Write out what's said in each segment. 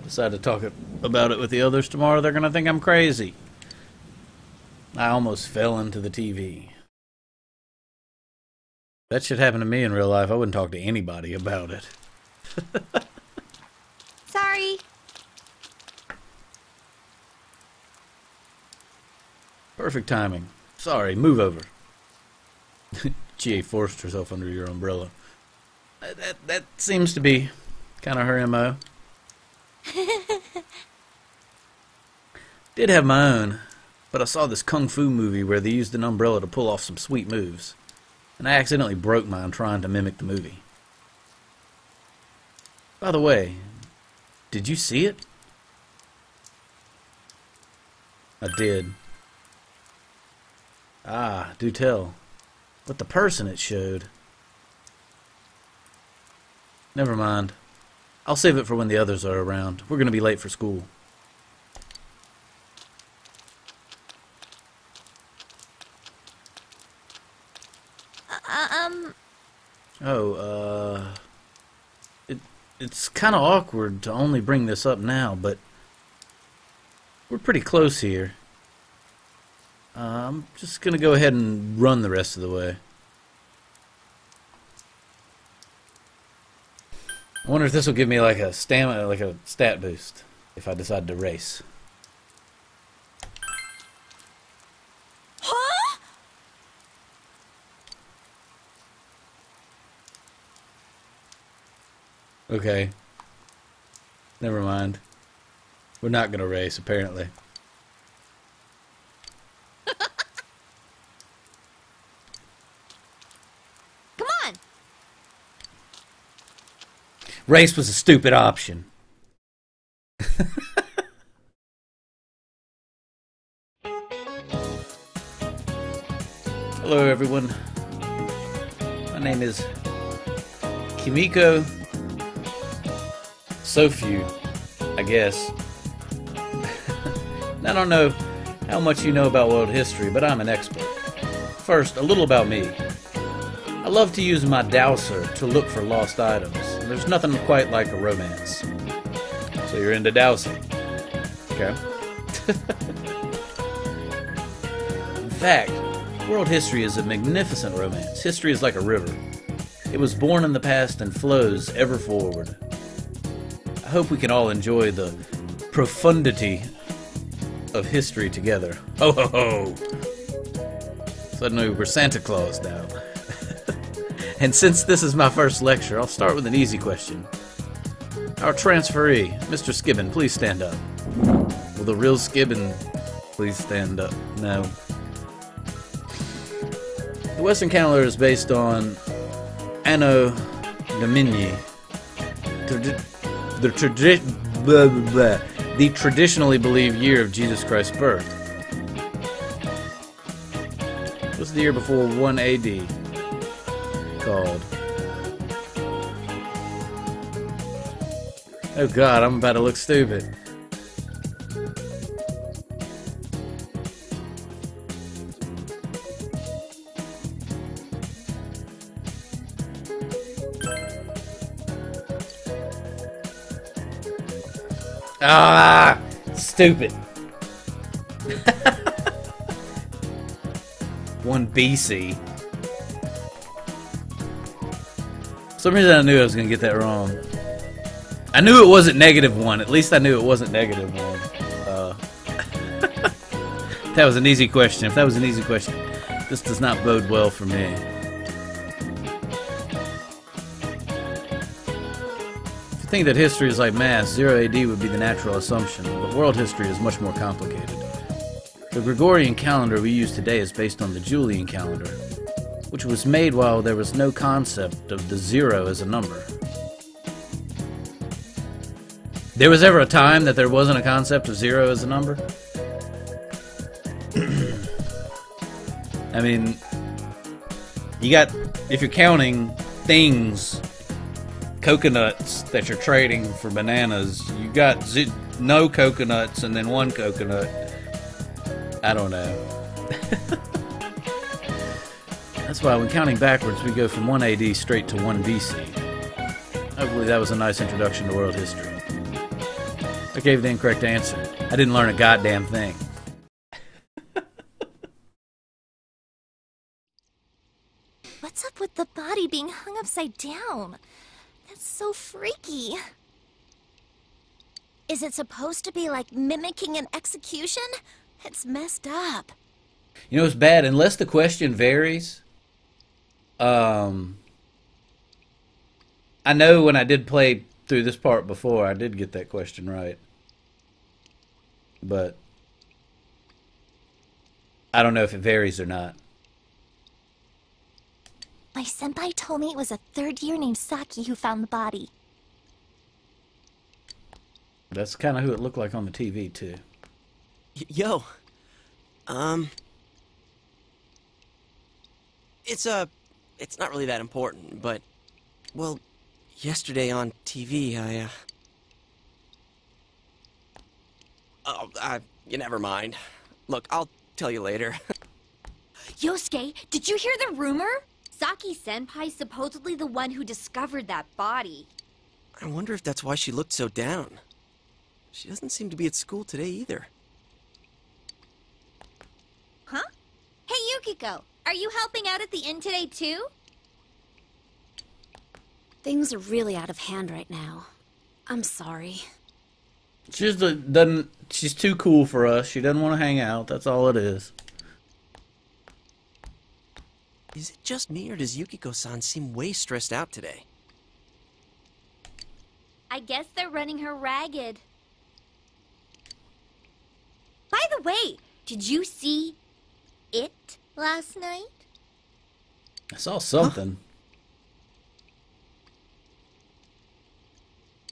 decide to talk about it with the others tomorrow, they're going to think I'm crazy. I almost fell into the TV. That shit happened to me in real life. I wouldn't talk to anybody about it. Sorry. Perfect timing. Sorry, move over. G.A. forced herself under your umbrella. That seems to be kind of her M.O. Did have my own, but I saw this kung fu movie where they used an umbrella to pull off some sweet moves, and I accidentally broke mine trying to mimic the movie. By the way, did you see it? I did. Ah, do tell. But the person it showed... Never mind. I'll save it for when the others are around. We're going to be late for school. It's kind of awkward to only bring this up now, but we're pretty close here. I'm just going to go ahead and run the rest of the way. I wonder if this will give me like a stamina, like a stat boost if I decide to race. Huh? Okay. Never mind. We're not going to race, apparently. Come on. Race was a stupid option. Hello, everyone. My name is Kimiko Sofew, I guess. I don't know how much you know about world history, but I'm an expert. First, a little about me. I love to use my dowser to look for lost items. There's nothing quite like a romance. So you're into dowsing. Okay. In fact, world history is a magnificent romance. History is like a river. It was born in the past and flows ever forward. I hope we can all enjoy the profundity of history together. Ho ho ho! Suddenly we're Santa Claus now. And since this is my first lecture, I'll start with an easy question. Our transferee, Mr. Skibbin, please stand up. Will the real Skibbin please stand up? No. The Western calendar is based on Anno Domini. The traditionally believed year of Jesus Christ's birth. What's the year before 1 AD called? Oh god, I'm about to look stupid. Ah, stupid. 1 BC. For some reason I knew I was going to get that wrong. I knew it wasn't -1. At least I knew it wasn't -1. That was an easy question. If that was an easy question, this does not bode well for me. If you think that history is like math, 0 AD would be the natural assumption, but world history is much more complicated. The Gregorian calendar we use today is based on the Julian calendar, which was made while there was no concept of the 0 as a number. There was ever a time that there wasn't a concept of 0 as a number? I mean, you got, if you're counting things, coconuts that you're trading for bananas, you got no coconuts and then 1 coconut. I don't know. That's why when counting backwards, we go from 1 AD straight to 1 BC. Hopefully that was a nice introduction to world history. I gave the incorrect answer. I didn't learn a goddamn thing. What's up with the body being hung upside down? That's so freaky. Is it supposed to be like mimicking an execution? It's messed up. You know, it's bad unless the question varies. I know when I did play through this part before, I did get that question right. But I don't know if it varies or not. My senpai told me it was a third year named Saki who found the body. That's kind of who it looked like on the TV, too. Yo. It's not really that important, but, well, yesterday on TV, you never mind. Look, I'll tell you later. Yosuke, did you hear the rumor? Saki-senpai's supposedly the one who discovered that body. I wonder if that's why she looked so down. She doesn't seem to be at school today either. Huh? Hey, Yukiko, are you helping out at the inn today, too? Things are really out of hand right now. I'm sorry. She's too cool for us. She doesn't want to hang out. That's all it is. Is it just me, or does Yukiko-san seem way stressed out today? I guess they're running her ragged. By the way, did you see it last night? I saw something.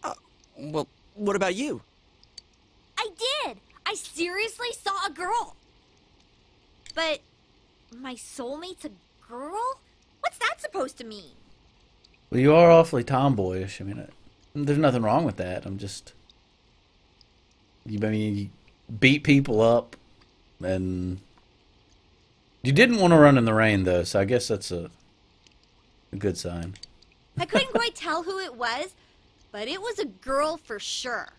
Huh? Well, what about you? I did! I seriously saw a girl! But my soulmate's a girl? What's that supposed to mean? Well, you are awfully tomboyish. I mean, there's nothing wrong with that. You beat people up, and you didn't want to run in the rain, though, so I guess that's a good sign. I couldn't quite tell who it was, but it was a girl for sure.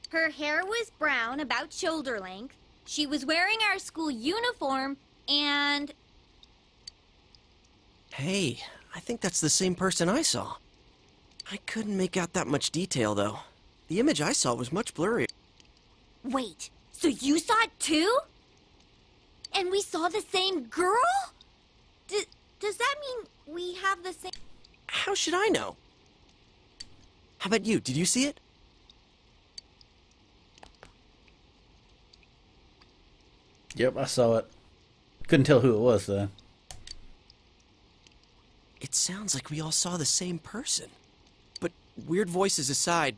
Her hair was brown, about shoulder length. She was wearing our school uniform, and... Hey, I think that's the same person I saw. I couldn't make out that much detail, though. The image I saw was much blurrier. Wait, so you saw it too? And we saw the same girl? Does that mean we have the same... How should I know? How about you? Did you see it? Yep, I saw it. Couldn't tell who it was, though. It sounds like we all saw the same person. But weird voices aside,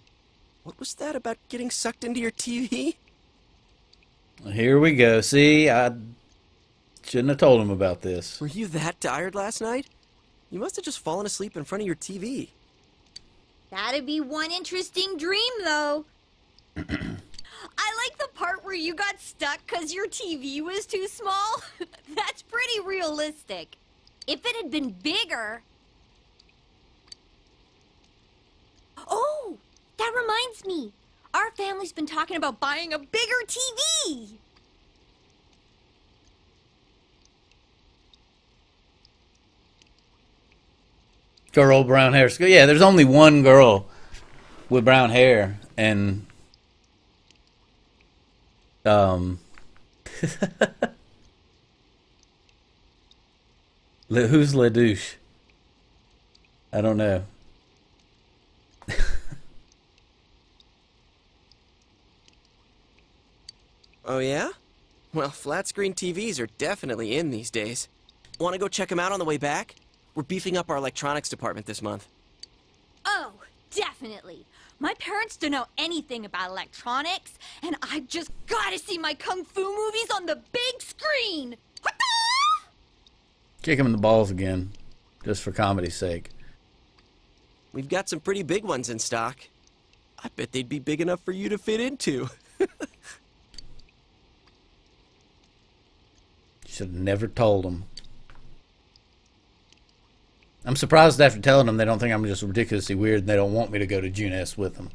what was that about getting sucked into your TV? Here we go. See, I shouldn't have told him about this. Were you that tired last night? You must have just fallen asleep in front of your TV. That'd be one interesting dream, though. I like the part where you got stuck because your TV was too small. That's pretty realistic. If it had been bigger... Oh, that reminds me. Our family's been talking about buying a bigger TV. Girl, brown hair. Yeah, there's only one girl with brown hair, and who's LaDouche? I don't know. Oh yeah? Well, flat screen TVs are definitely in these days. Want to go check them out on the way back? We're beefing up our electronics department this month. Oh, definitely. My parents don't know anything about electronics, and I've just got to see my kung fu movies on the big screen. Kick him in the balls again, just for comedy's sake. We've got some pretty big ones in stock. I bet they'd be big enough for you to fit into. Should have never told him. I'm surprised after telling them they don't think I'm just ridiculously weird and they don't want me to go to Juness with them.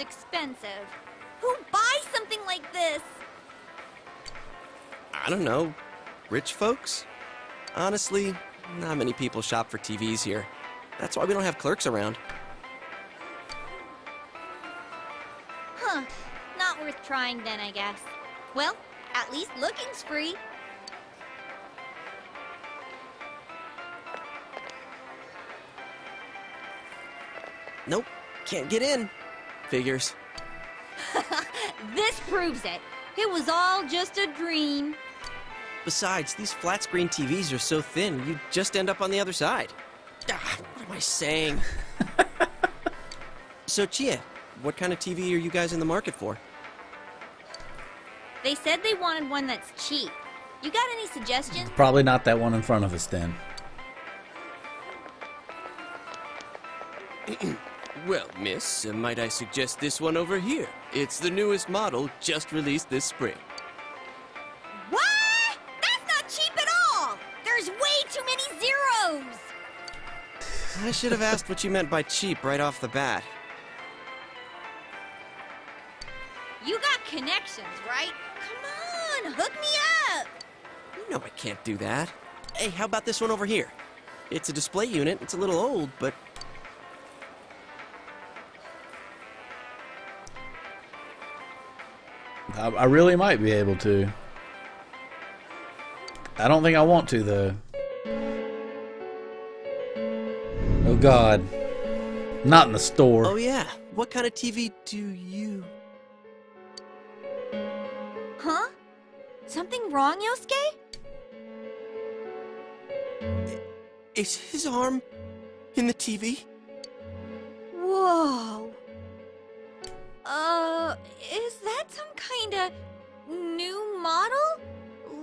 expensive. Who buys something like this? I don't know. Rich folks? Honestly, not many people shop for TVs here. That's why we don't have clerks around. Huh. Not worth trying then, I guess. Well, at least looking's free. Nope, can't get in. Figures. This proves it. It was all just a dream. Besides, these flat screen TVs are so thin, you just end up on the other side. What am I saying? So, Chia, what kind of TV are you guys in the market for? They said they wanted one that's cheap. You got any suggestions? Probably not that one in front of us then. Well, miss, might I suggest this one over here? It's the newest model, just released this spring. What? That's not cheap at all! There's way too many zeros! I should have asked what you meant by cheap right off the bat. You got connections, right? Come on, hook me up! You know I can't do that. Hey, how about this one over here? It's a display unit, it's a little old, but... I really might be able to. I don't think I want to, though. Oh, God. Not in the store. Oh, yeah. What kind of TV do you... Huh? Something wrong, Yosuke? Is his arm in the TV? Whoa. Is that some kind of new model?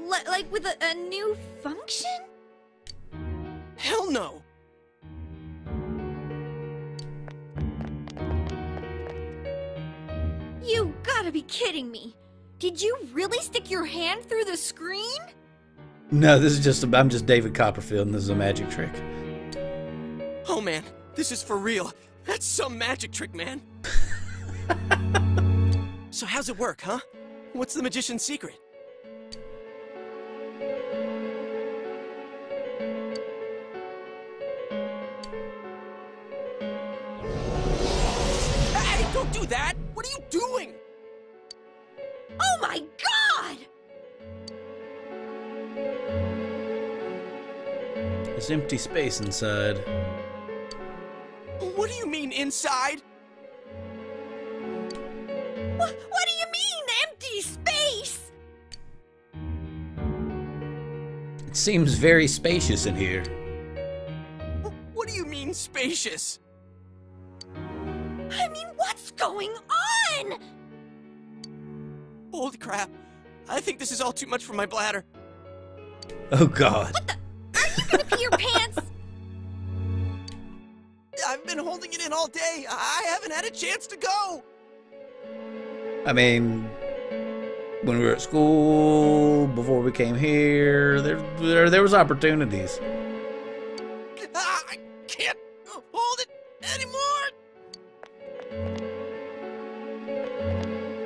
Like with a new function? Hell no! You gotta be kidding me. Did you really stick your hand through the screen? No, this is just... I'm just David Copperfield, and this is a magic trick. Oh, man. This is for real. That's some magic trick, man. So how's it work, huh? What's the magician's secret? Hey, don't do that! What are you doing? Oh my god! There's empty space inside. What do you mean, inside? What do you mean, empty space? It seems very spacious in here. What do you mean, spacious? I mean, what's going on? Holy crap. I think this is all too much for my bladder. Oh, God. Are you gonna pee your pants? I've been holding it in all day. I haven't had a chance to go. I mean, when we were at school, before we came here, there was opportunities. I can't hold it anymore.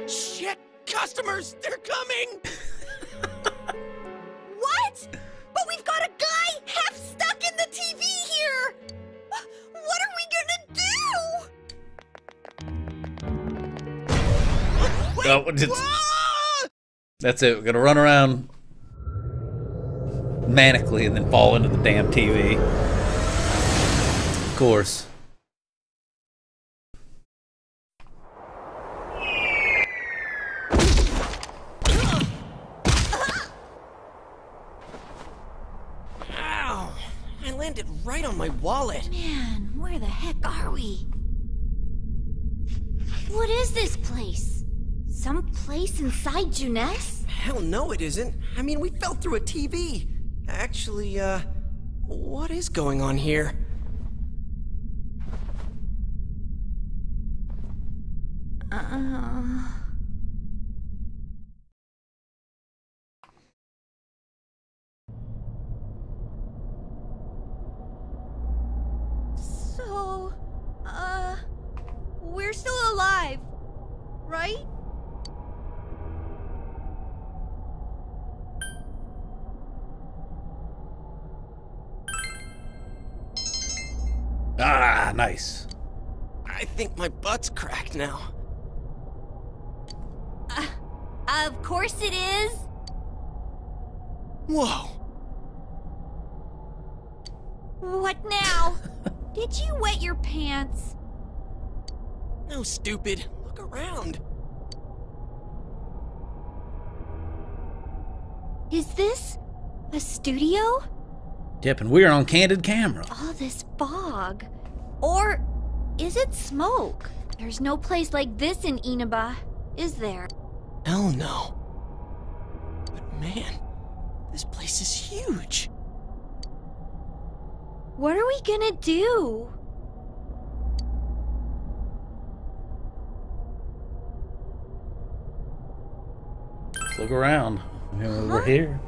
Shit, customers, they're coming. What? But we've got a guy half stuck in the TV here. What are we gonna do? Wait, Oh, that's it. We're gonna run around manically and then fall into the damn TV. Of course. Ow! I landed right on my wallet. Man, where the heck are we? What is this place? Some place inside Juness? Hell no, it isn't. I mean, we fell through a TV. Actually, what is going on here? So, we're still alive. Ah, nice. I think my butt's cracked now. Of course it is. Whoa. What now? Did you wet your pants? No, stupid. Look around. Is this a studio? Yep, and we're on candid camera. All this fog. Or is it smoke? There's no place like this in Inaba, is there? Hell no. But man, this place is huge. What are we gonna do? Let's look around. We're here.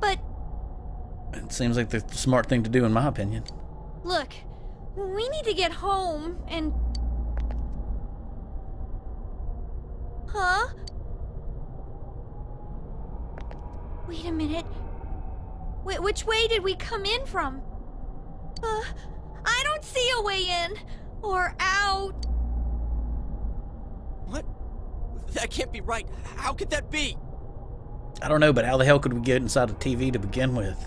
But It seems like the smart thing to do, in my opinion. look, we need to get home and... Huh? Wait a minute. Which way did we come in from? I don't see a way in or out. What? That can't be right. How could that be? I don't know, but how the hell could we get inside a TV to begin with?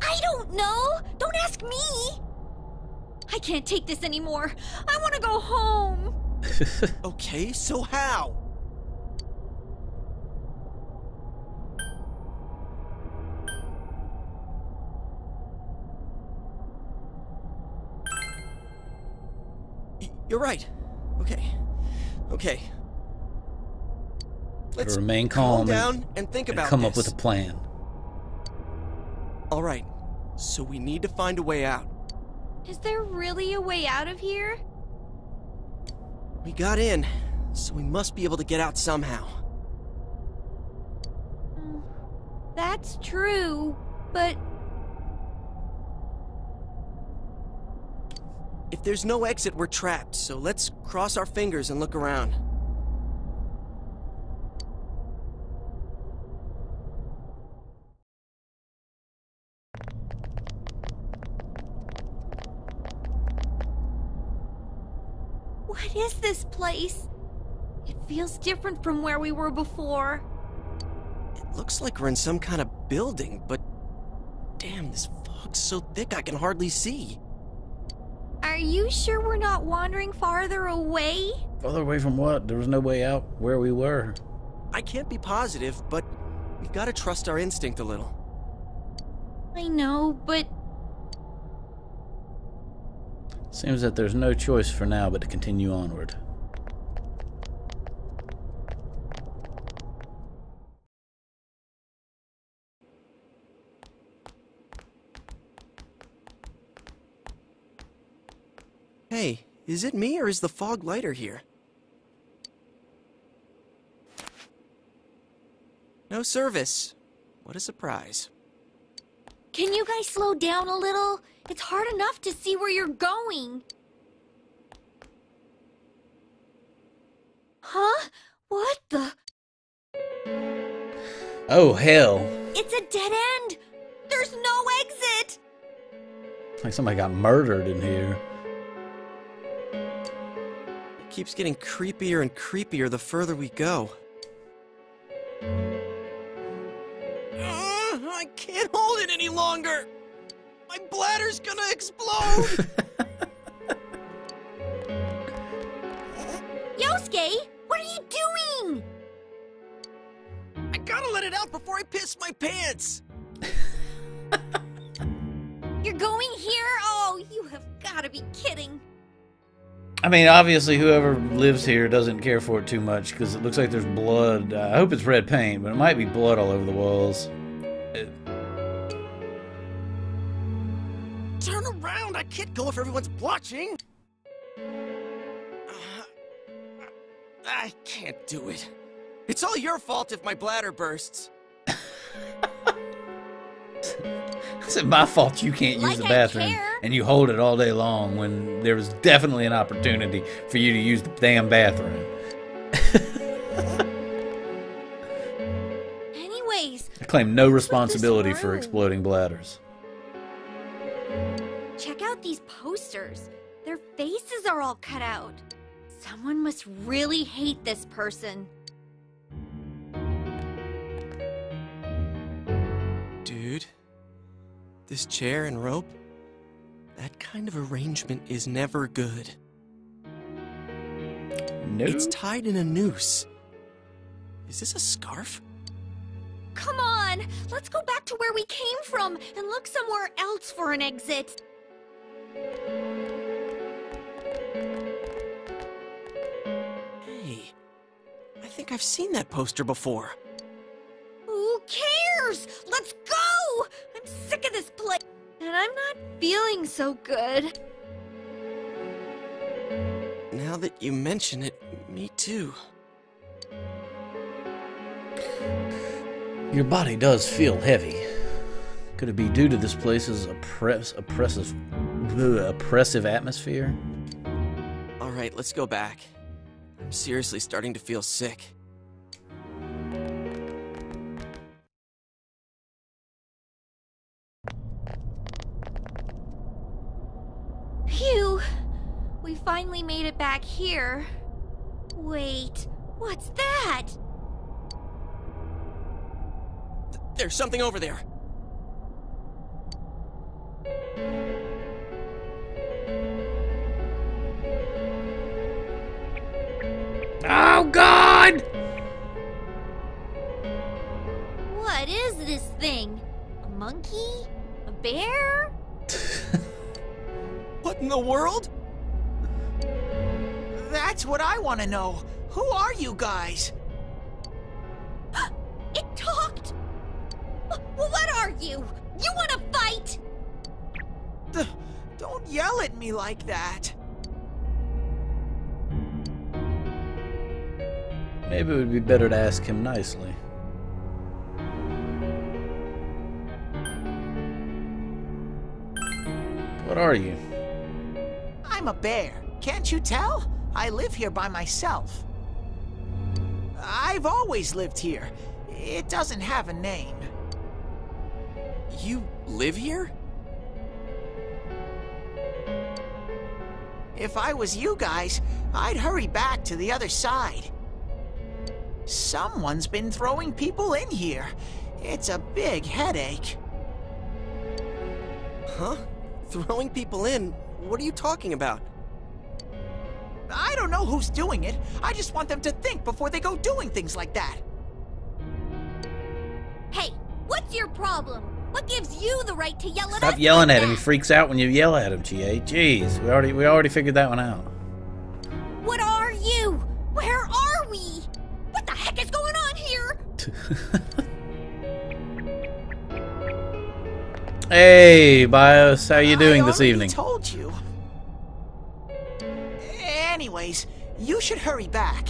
I don't know. Don't ask me. I can't take this anymore. I want to go home. Okay, so how? You're right. Okay. Let's remain calm down and think about come this. up with a plan. All right. So we need to find a way out. Is there really a way out of here? We got in, so we must be able to get out somehow. That's true, but... If there's no exit, we're trapped, so let's cross our fingers and look around. What is this place? It feels different from where we were before. It looks like we're in some kind of building, but damn, this fog's so thick I can hardly see. Are you sure we're not wandering farther away? Farther away from what? There was no way out where we were. I can't be positive, but we've got to trust our instinct a little. I know, but... Seems that there's no choice for now but to continue onward. Hey, is it me or is the fog lighter here? No service. What a surprise. Can you guys slow down a little? It's hard enough to see where you're going. Huh? What the? Oh, hell. It's a dead end! There's no exit! Like somebody got murdered in here. It keeps getting creepier and creepier the further we go. I can't hold it any longer! My bladder's gonna explode! Yosuke, what are you doing? I gotta let it out before I piss my pants! You're going here? Oh, you have got to be kidding. I mean, obviously, whoever lives here doesn't care for it too much because it looks like there's blood. I hope it's red paint, but it might be blood all over the walls. Turn around! I can't go if everyone's watching! I can't do it. It's all your fault if my bladder bursts. It's my fault you can't use Like the I bathroom care. and you hold it all day long when there was definitely an opportunity for you to use the damn bathroom. Anyways, I claim no What's with responsibility this for room? exploding bladders. check out these posters. hair all cut out. Someone must really hate this person. Dude, this chair and rope, that kind of arrangement is never good. No. It's tied in a noose. Is this a scarf? Come on, let's go back to where we came from and look somewhere else for an exit. Hey, I think I've seen that poster before. Who cares? Let's go! I'm sick of this place, and I'm not feeling so good. Now that you mention it, me too. Your body does feel heavy. Could it be due to this place's oppressive atmosphere? All right, let's go back. I'm seriously starting to feel sick. Phew! We finally made it back here. Wait, what's that? There's something over there. Oh, God! What is this thing? A monkey? A bear? What in the world? That's what I want to know. Who are you guys? It talked! What are you? You want to fight? Don't yell at me like that. Maybe it would be better to ask him nicely. What are you? I'm a bear. Can't you tell? I live here by myself. I've always lived here. It doesn't have a name. You live here? If I was you guys, I'd hurry back to the other side. Someone's been throwing people in here. It's a big headache. Huh? Throwing people in? What are you talking about? I don't know who's doing it. I just want them to think before they go doing things like that. Hey, what's your problem? What gives you the right to yell at us? Stop yelling like at him. He that? freaks out when you yell at him, GA. Jeez, we already figured that one out. What are you? Where are we? What the heck is going on here? Hey, Bios, how you doing this I already evening? told you. Anyways, you should hurry back.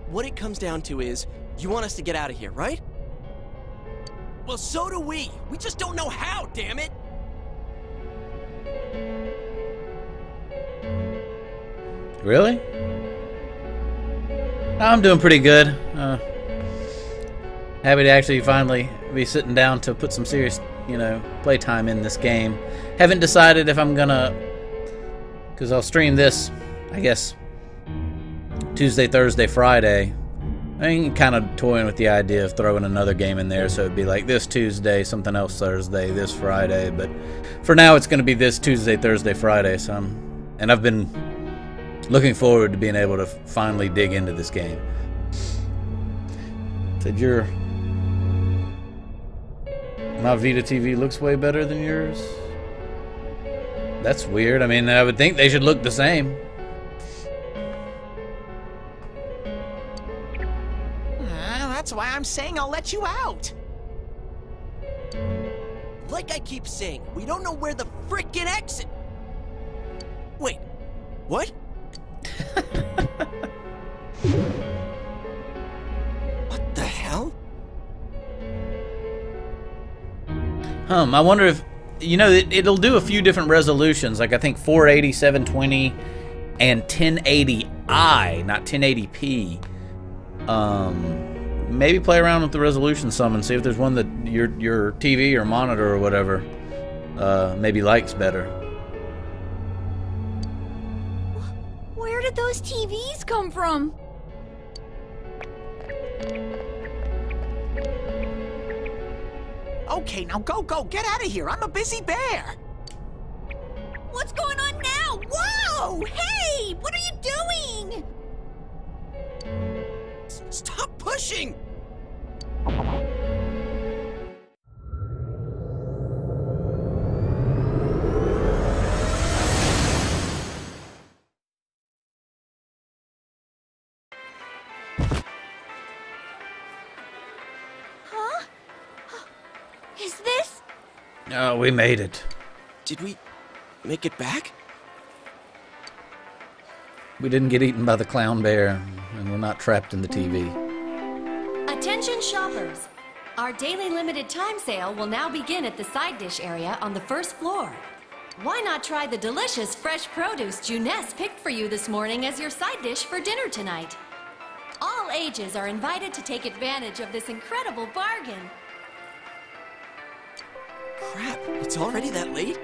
What it comes down to is, you want us to get out of here, right? Well, so do we. We just don't know how, damn it! Really? I'm doing pretty good. Happy to actually finally be sitting down to put some serious, playtime in this game. Haven't decided if I'm gonna, because I'll stream this, I guess, Tuesday, Thursday, Friday. I'm kind of toying with the idea of throwing another game in there, so it'd be like this Tuesday, something else Thursday, this Friday. But for now, it's going to be this Tuesday, Thursday, Friday. And I've been looking forward to being able to finally dig into this game. Said my Vita TV looks way better than yours. That's weird. I mean, I would think they should look the same. That's why I'm saying I'll let you out. Like I keep saying, we don't know where the frickin' exit... Wait, what? What the hell? I wonder if, it'll do a few different resolutions. Like, I think 480, 720, and 1080i, not 1080p. Maybe play around with the resolution some and see if there's one that your TV or monitor or whatever maybe likes better. those TVs come from? Okay, now go, get out of here. I'm a busy bear. What's going on now? Whoa! Hey! What are you doing? Stop pushing! Huh? Is this? Oh, we made it. Did we make it back? We didn't get eaten by the clown bear, and we're not trapped in the TV. Attention shoppers! Our daily limited time sale will now begin at the side dish area on the first floor. Why not try the delicious fresh produce Juness picked for you this morning as your side dish for dinner tonight? All ages are invited to take advantage of this incredible bargain. Crap, it's already that late?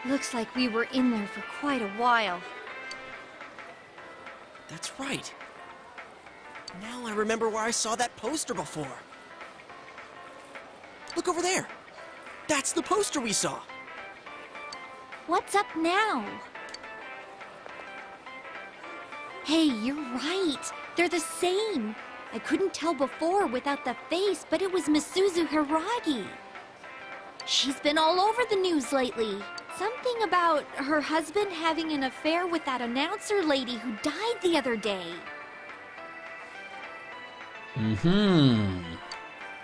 Looks like we were in there for quite a while. That's right. Now I remember where I saw that poster before. Look over there. That's the poster we saw. What's up now? Hey, you're right. They're the same. I couldn't tell before without the face, but it was Misuzu Hiragi. She's been all over the news lately. Something about her husband having an affair with that announcer lady who died the other day.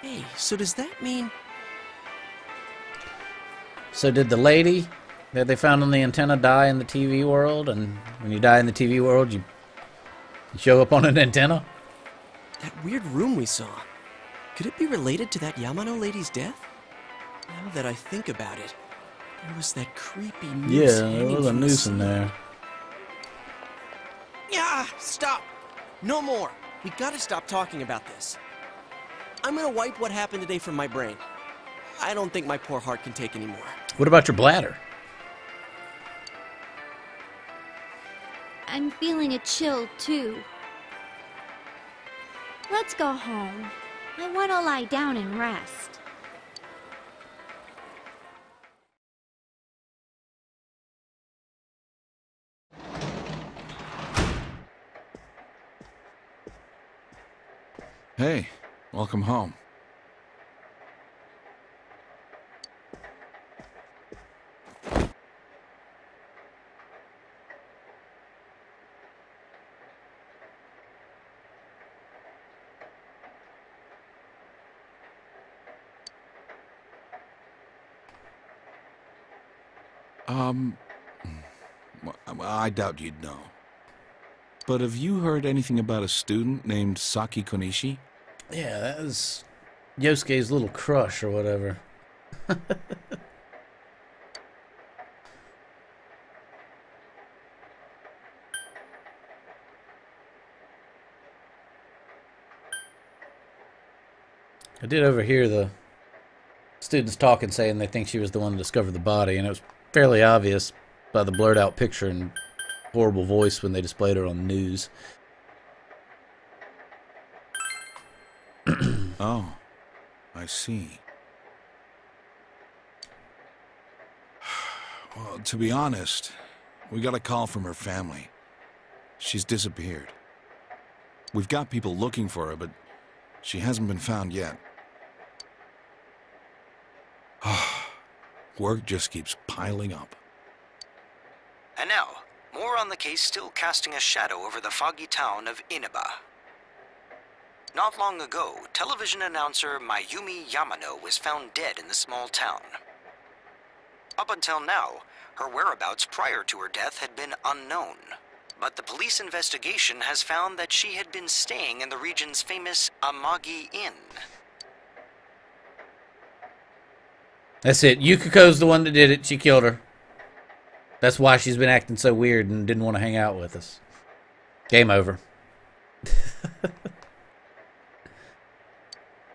Hey, so does that mean... So did the lady that they found on the antenna die in the TV world? And when you die in the TV world, you show up on an antenna? That weird room we saw, could it be related to that Yamano lady's death? Now that I think about it, there was that creepy noose Yeah, there hanging was a from the noose in ceiling. there. Yeah, stop! No more! We gotta stop talking about this. I'm gonna wipe what happened today from my brain. I don't think my poor heart can take any more. What about your bladder? I'm feeling a chill, too. Let's go home. I want to lie down and rest. Hey, welcome home. I doubt you'd know. But have you heard anything about a student named Saki Konishi? Yeah, that was Yosuke's little crush or whatever. I did overhear the students talking, saying they think she was the one to discover the body, and it was fairly obvious by the blurred out picture and horrible voice when they displayed her on the news. Oh, I see. Well, to be honest, we got a call from her family. She's disappeared. We've got people looking for her, but she hasn't been found yet. Work just keeps piling up. And now, more on the case still casting a shadow over the foggy town of Inaba. Not long ago, television announcer Mayumi Yamano was found dead in the small town. Up until now, her whereabouts prior to her death had been unknown. But the police investigation has found that she had been staying in the region's famous Amagi Inn. That's it. Yukiko's the one that did it. She killed her. That's why she's been acting so weird and didn't want to hang out with us. Game over.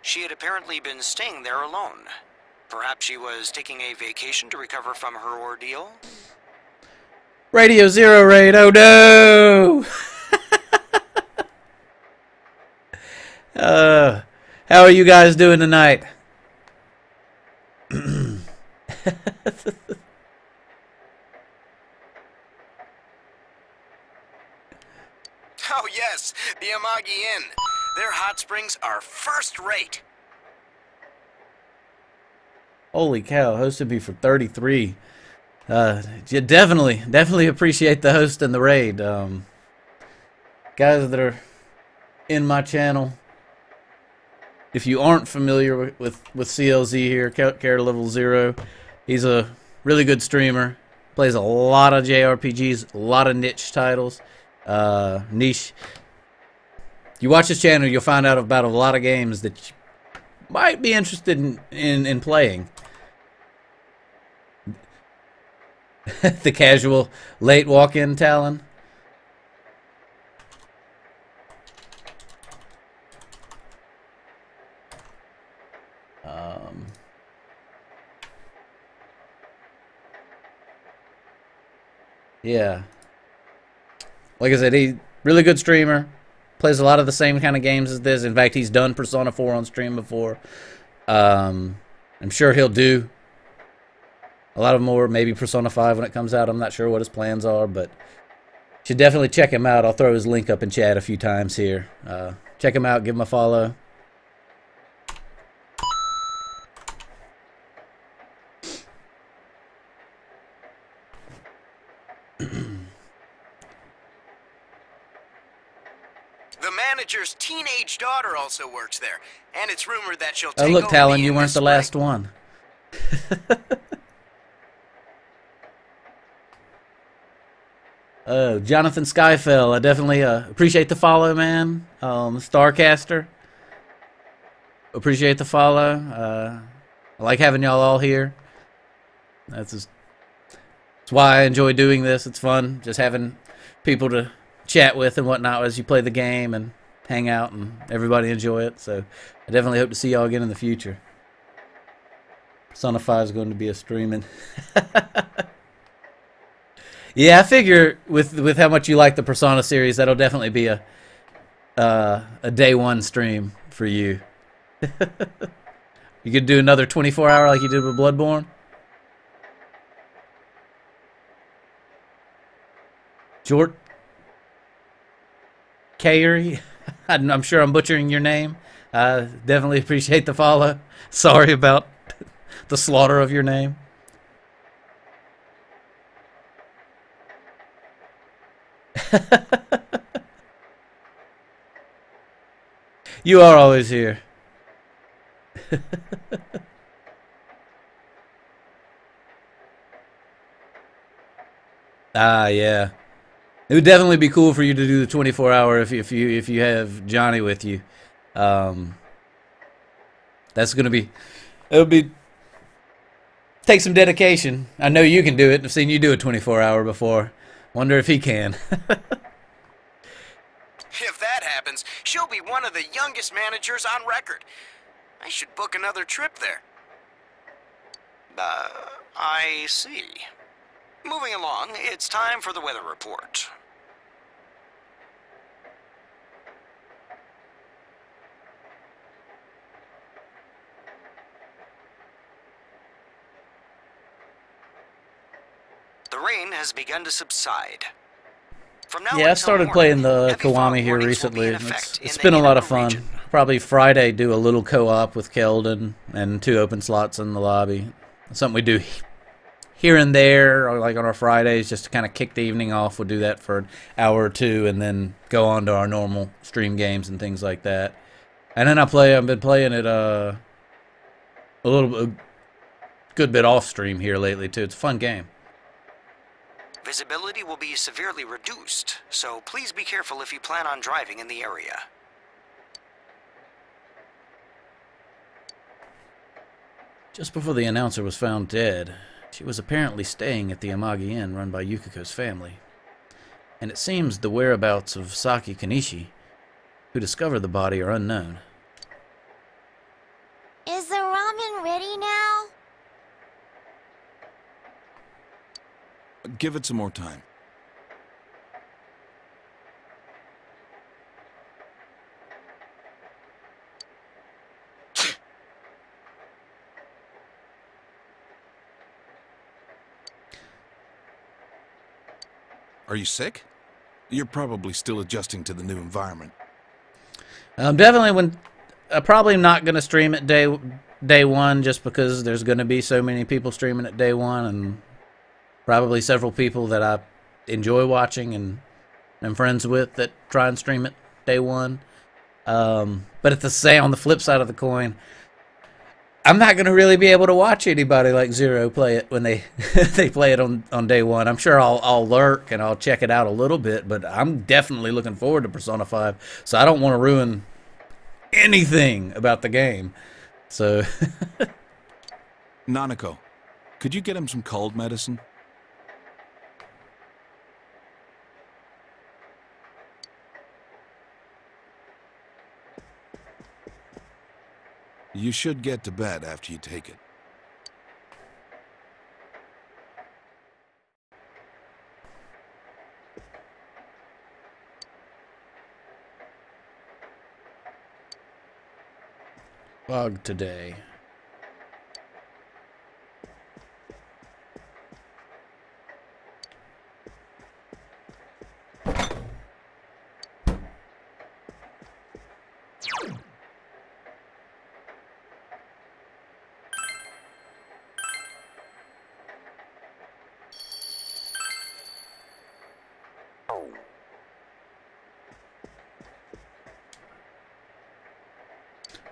She had apparently been staying there alone. Perhaps she was taking a vacation to recover from her ordeal? Radio Zero raid. Oh no. How are you guys doing tonight? Oh yes, the Amagi Inn. Their hot springs are first rate. Holy cow, hosted me for 33. You definitely appreciate the host and the raid. Guys that are in my channel, if you aren't familiar with CLZ here, Care Level Zero, he's a really good streamer. Plays a lot of JRPGs, a lot of niche titles. Niche. You watch his channel, you'll find out about a lot of games that you might be interested in playing. The casual late walk-in Talon. Yeah. Like I said, he's really good streamer. Plays a lot of the same kind of games as this. In fact, he's done Persona 4 on stream before. I'm sure he'll do a lot of more, maybe Persona 5 when it comes out. I'm not sure what his plans are, but you should definitely check him out. I'll throw his link up in chat a few times here. Check him out, give him a follow. The manager's teenage daughter also works there, and it's rumored that she'll take Oh, look, over Talon, the you inn weren't this the spring. last one. Oh, Jonathan Skyfell, I definitely appreciate the follow, man. Starcaster, appreciate the follow. I like having y'all all here. That's why I enjoy doing this. It's fun, just having people to chat with and whatnot as you play the game and hang out and everybody enjoy it. So I definitely hope to see y'all again in the future. Persona 5 is going to be a streaming. Yeah, I figure with how much you like the Persona series, that'll definitely be a day one stream for you. You could do another 24-hour like you did with Bloodborne. Jort Kairi, I'm sure I'm butchering your name. Definitely appreciate the follow. Sorry about the slaughter of your name. You are always here. Yeah. It would definitely be cool for you to do the 24-hour if you have Johnny with you. That's gonna be. It'll be. Take some dedication. I know you can do it. I've seen you do a 24-hour before. Wonder if he can. If that happens, she'll be one of the youngest managers on record. I should book another trip there. I see. Moving along, it's time for the weather report. The rain has begun to subside. From now Yeah, I until started morning, playing the heavy fog Kiwami here warnings will be recently. in effect in It's the been a lot of Inaba fun. region. Probably Friday do a little co-op with Keldon and 2 open slots in the lobby. Something we do here and there, or like on our Fridays, just to kind of kick the evening off. We'll do that for an hour or two, and then go on to our normal stream games and things like that. And then I've been playing it a good bit off stream here lately too. It's a fun game. Visibility will be severely reduced, so please be careful if you plan on driving in the area. Just before the announcer was found dead, she was apparently staying at the Amagi Inn run by Yukiko's family. And it seems the whereabouts of Saki Kanishi, who discovered the body, are unknown. Is the ramen ready now? Give it some more time. Are you sick? You're probably still adjusting to the new environment. Definitely probably not going to stream it day one, just because there's going to be so many people streaming it day one, and probably several people that I enjoy watching and am friends with that try and stream it day one. But on the flip side of the coin, I'm not going to really be able to watch anybody like Zero play it when they they play it on day one. I'm sure I'll lurk and I'll check it out a little bit, but I'm definitely looking forward to Persona 5, so I don't want to ruin anything about the game. So Nanako, could you get him some cold medicine? You should get to bed after you take it. Fog today.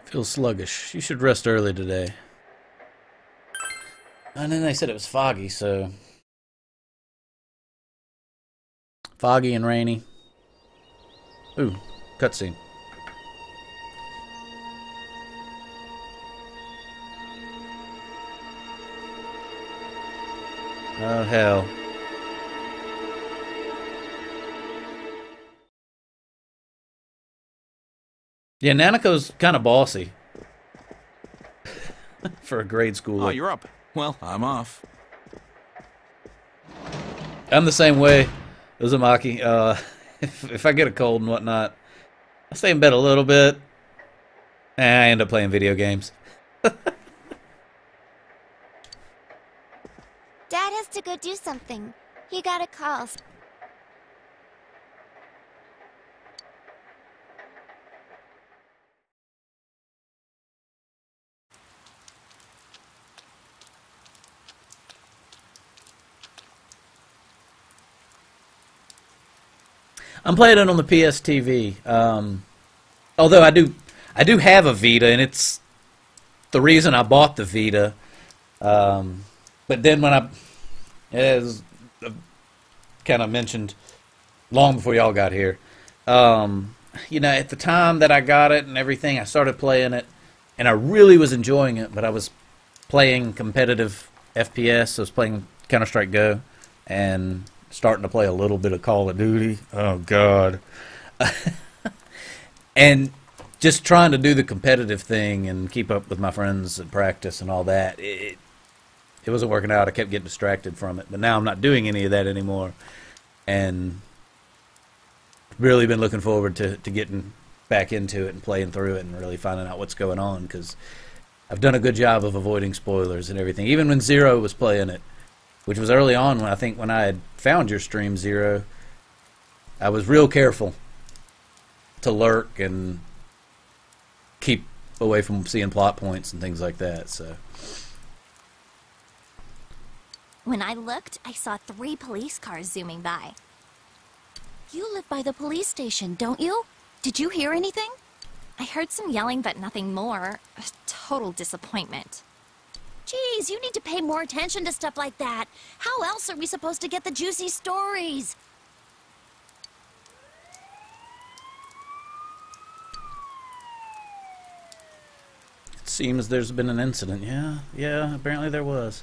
Feel sluggish. You should rest early today. And then they said it was foggy, so... Foggy and rainy. Ooh, cutscene. Oh, hell. Yeah, Nanako's kind of bossy. For a grade schooler. Oh, you're up. Well, I'm off. I'm the same way, Uzumaki. If I get a cold and whatnot, I stay in bed a little bit, and I end up playing video games. Dad has to go do something. He got a call. I'm playing it on the PSTV. Although I do have a Vita, and it's the reason I bought the Vita. But then when as kind of mentioned long before y'all got here, you know, at the time that I got it and everything, I started playing it, and I really was enjoying it. But I was playing competitive FPS. I was playing Counter-Strike Go, and starting to play a little bit of Call of Duty. Oh, God. And just trying to do the competitive thing and keep up with my friends at practice and all that, it wasn't working out. I kept getting distracted from it. But now I'm not doing any of that anymore. And really been looking forward to getting back into it and playing through it and really finding out what's going on, because I've done a good job of avoiding spoilers and everything. Even when Zero was playing it, which was early on, when I had found your stream, Zero, I was real careful to lurk and keep away from seeing plot points and things like that. So When I looked, I saw 3 police cars zooming by. You live by the police station, don't you? Did you hear anything? I heard some yelling, but nothing more. A total disappointment. Geez, you need to pay more attention to stuff like that. How else are we supposed to get the juicy stories? it seems there's been an incident. Yeah, apparently there was.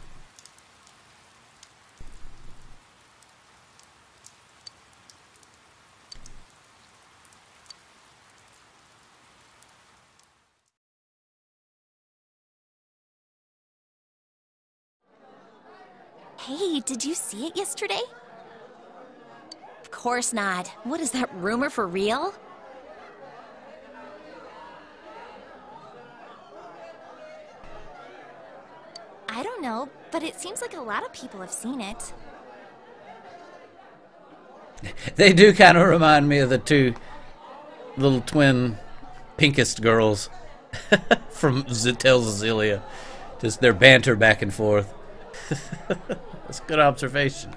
Hey, did you see it yesterday? Of course not. What is that rumor for real? I don't know, but it seems like a lot of people have seen it. They do kind of remind me of the two little twin pinkest girls from Tales of Zelia. Just their banter back and forth. That's a good observation.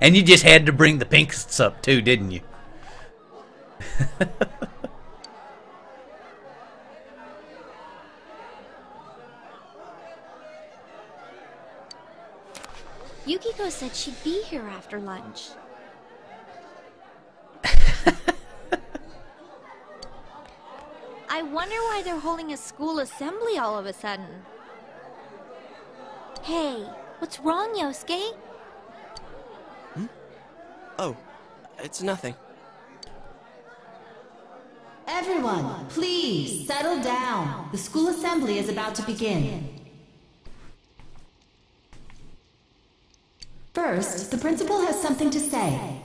And you just had to bring the pinkests up too, didn't you? Yukiko said she'd be here after lunch. I wonder why they're holding a school assembly all of a sudden. Hey, what's wrong, Yosuke? Oh, it's nothing. Everyone, please settle down. The school assembly is about to begin. First, the principal has something to say.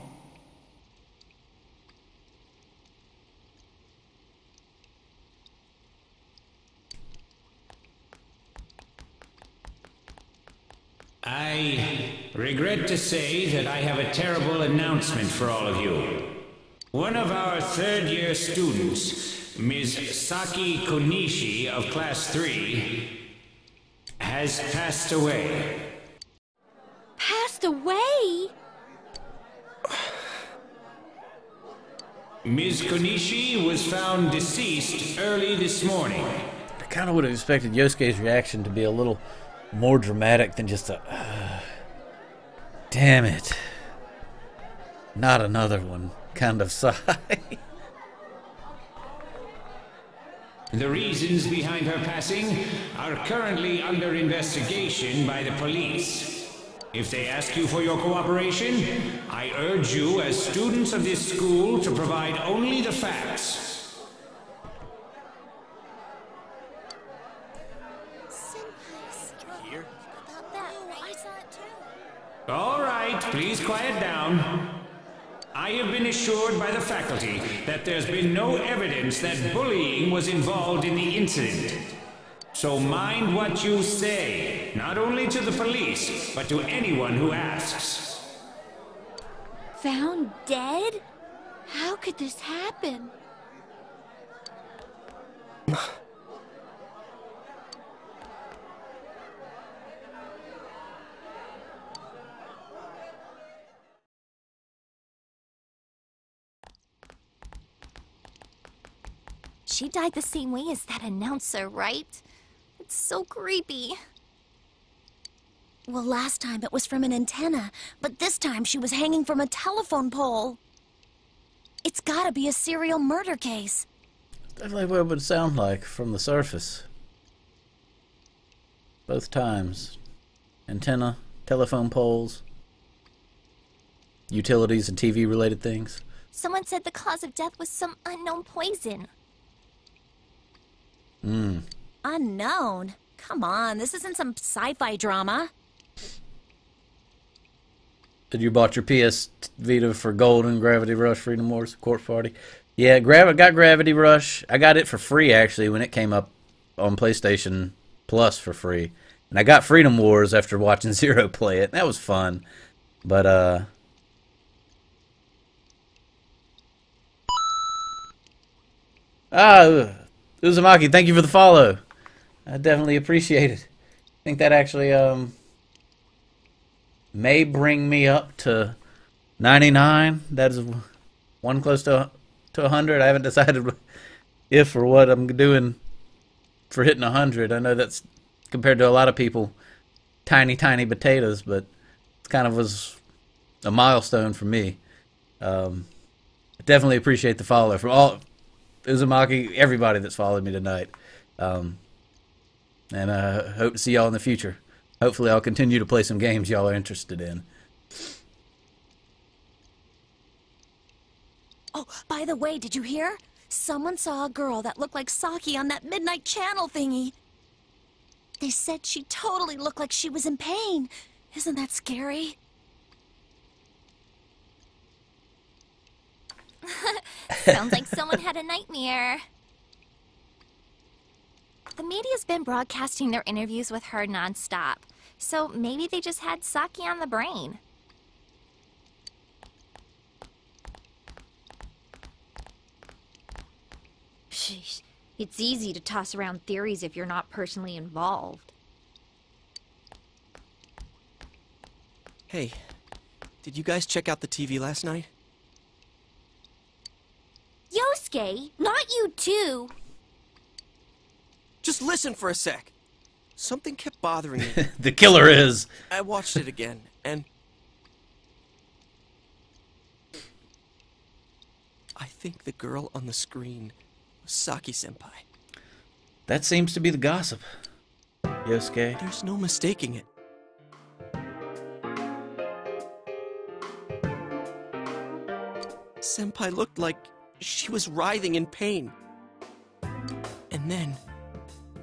I regret to say that I have a terrible announcement for all of you. One of our third-year students, Ms. Saki Konishi of Class 3, has passed away. Passed away? Ms. Konishi was found deceased early this morning. I kind of would have expected Yosuke's reaction to be a little more dramatic than just a... damn it. Not another one kind of sigh. The reasons behind her passing are currently under investigation by the police. If they ask you for your cooperation, I urge you as students of this school to provide only the facts. Here? All right, please quiet down. I have been assured by the faculty that there's been no evidence that bullying was involved in the incident. So mind what you say, not only to the police, but to anyone who asks. Found dead? How could this happen? She died the same way as that announcer, right? It's so creepy. Well, last time it was from an antenna, but this time she was hanging from a telephone pole. It's gotta be a serial murder case. Definitely what it would sound like from the surface. Both times. Antenna, telephone poles, utilities and TV related things. Someone said the cause of death was some unknown poison. Unknown? Come on, this isn't some sci-fi drama. Did you bought your PS Vita for Golden, Gravity Rush, Freedom Wars, Corpse Party? Yeah, got Gravity Rush. I got it for free, actually, when it came up on PlayStation Plus for free. And I got Freedom Wars after watching Zero play it. That was fun. But, Uzumaki, thank you for the follow. I definitely appreciate it. I think that actually, may bring me up to 99. That is one close to 100. I haven't decided if or what I'm doing for hitting 100. I know that's, compared to a lot of people, tiny potatoes, but it kind of was a milestone for me. I definitely appreciate the follow from all Uzumaki, everybody that's followed me tonight. And I hope to see y'all in the future. Hopefully I'll continue to play some games y'all are interested in. Oh, by the way, did you hear? Someone saw a girl that looked like Saki on that midnight channel thingy. They said she totally looked like she was in pain. Isn't that scary? Sounds like someone had a nightmare. The media's been broadcasting their interviews with her nonstop, so maybe they just had Saki on the brain. Sheesh. It's easy to toss around theories if you're not personally involved. Hey, did you guys check out the TV last night? Yosuke, not you too. Just listen for a sec. Something kept bothering me. The killer is. I watched it again, and I think the girl on the screen was Saki-senpai. That seems to be the gossip, Yosuke. There's no mistaking it. Senpai looked like she was writhing in pain. And then,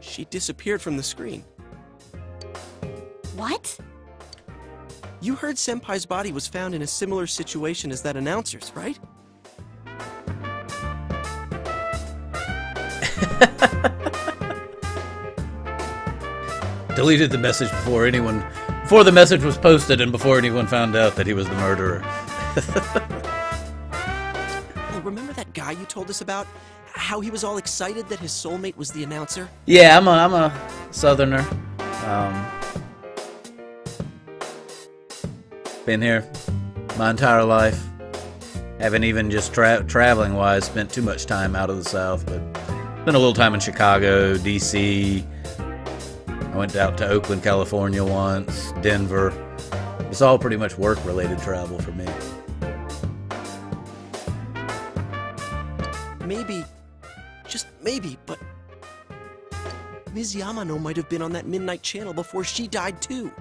she disappeared from the screen. What? You heard Senpai's body was found in a similar situation as that announcer's, right? Deleted the message before the message was posted and before anyone found out that he was the murderer. Hey, remember that guy you told us about? How he was all excited that his soulmate was the announcer? Yeah, I'm a southerner. Been here my entire life. Haven't even just traveling wise spent too much time out of the South, but spent a little time in Chicago, DC. I went out to Oakland, California once, Denver. It's all pretty much work-related travel for me. Maybe, just maybe, but Ms. Yamano might have been on that midnight channel before she died too.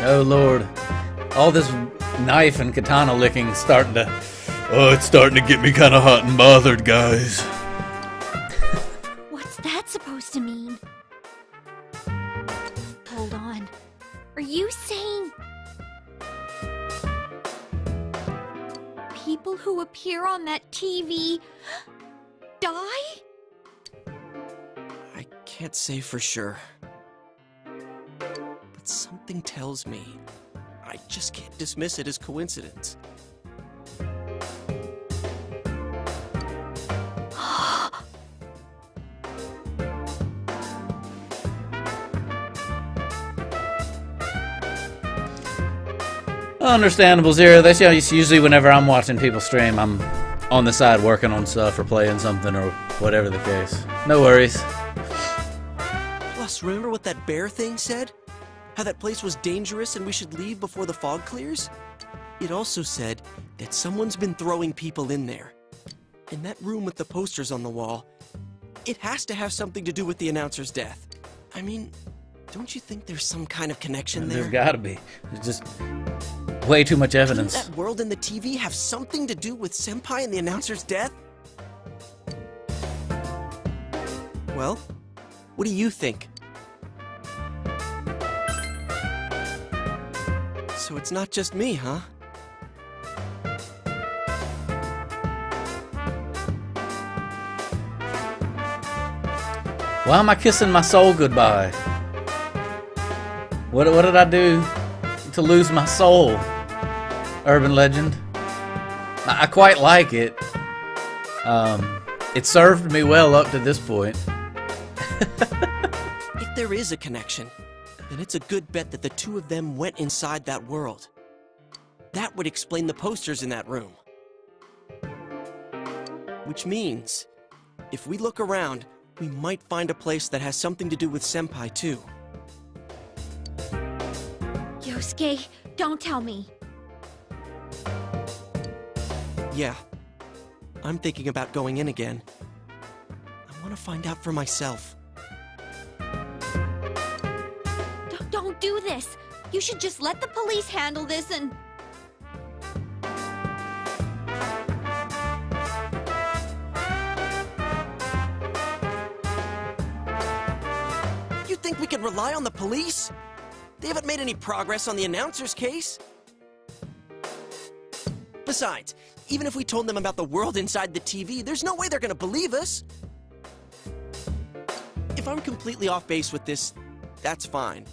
Oh Lord, all this knife and katana licking it's starting to get me kind of hot and bothered, guys. What's that supposed to mean? Hold on. Are you saying People who appear on that TV die? I can't say for sure. But something tells me I just can't dismiss it as coincidence. Understandable, Zero. That's usually whenever I'm watching people stream, I'm on the side working on stuff or playing something or whatever the case. No worries. Plus, remember what that bear thing said? How that place was dangerous and we should leave before the fog clears? It also said that someone's been throwing people in there. In that room with the posters on the wall, it has to have something to do with the announcer's death. I mean, don't you think there's some kind of connection there? There's gotta be. There's just way too much evidence. Couldn't that world in the TV have something to do with Senpai and the announcer's death? Well, what do you think? So it's not just me, huh? Why am I kissing my soul goodbye? What did I do to lose my soul? Urban legend. I quite like it. It served me well up to this point. If there is a connection, then it's a good bet that the two of them went inside that world. That would explain the posters in that room. Which means, if we look around, we might find a place that has something to do with Senpai too. Yosuke, don't tell me. Yeah, I'm thinking about going in again. I want to find out for myself. Don't do this. You should just let the police handle this and... You think we can rely on the police? They haven't made any progress on the announcer's case. Besides, even if we told them about the world inside the TV, there's no way they're gonna believe us. If I'm completely off base with this, that's fine.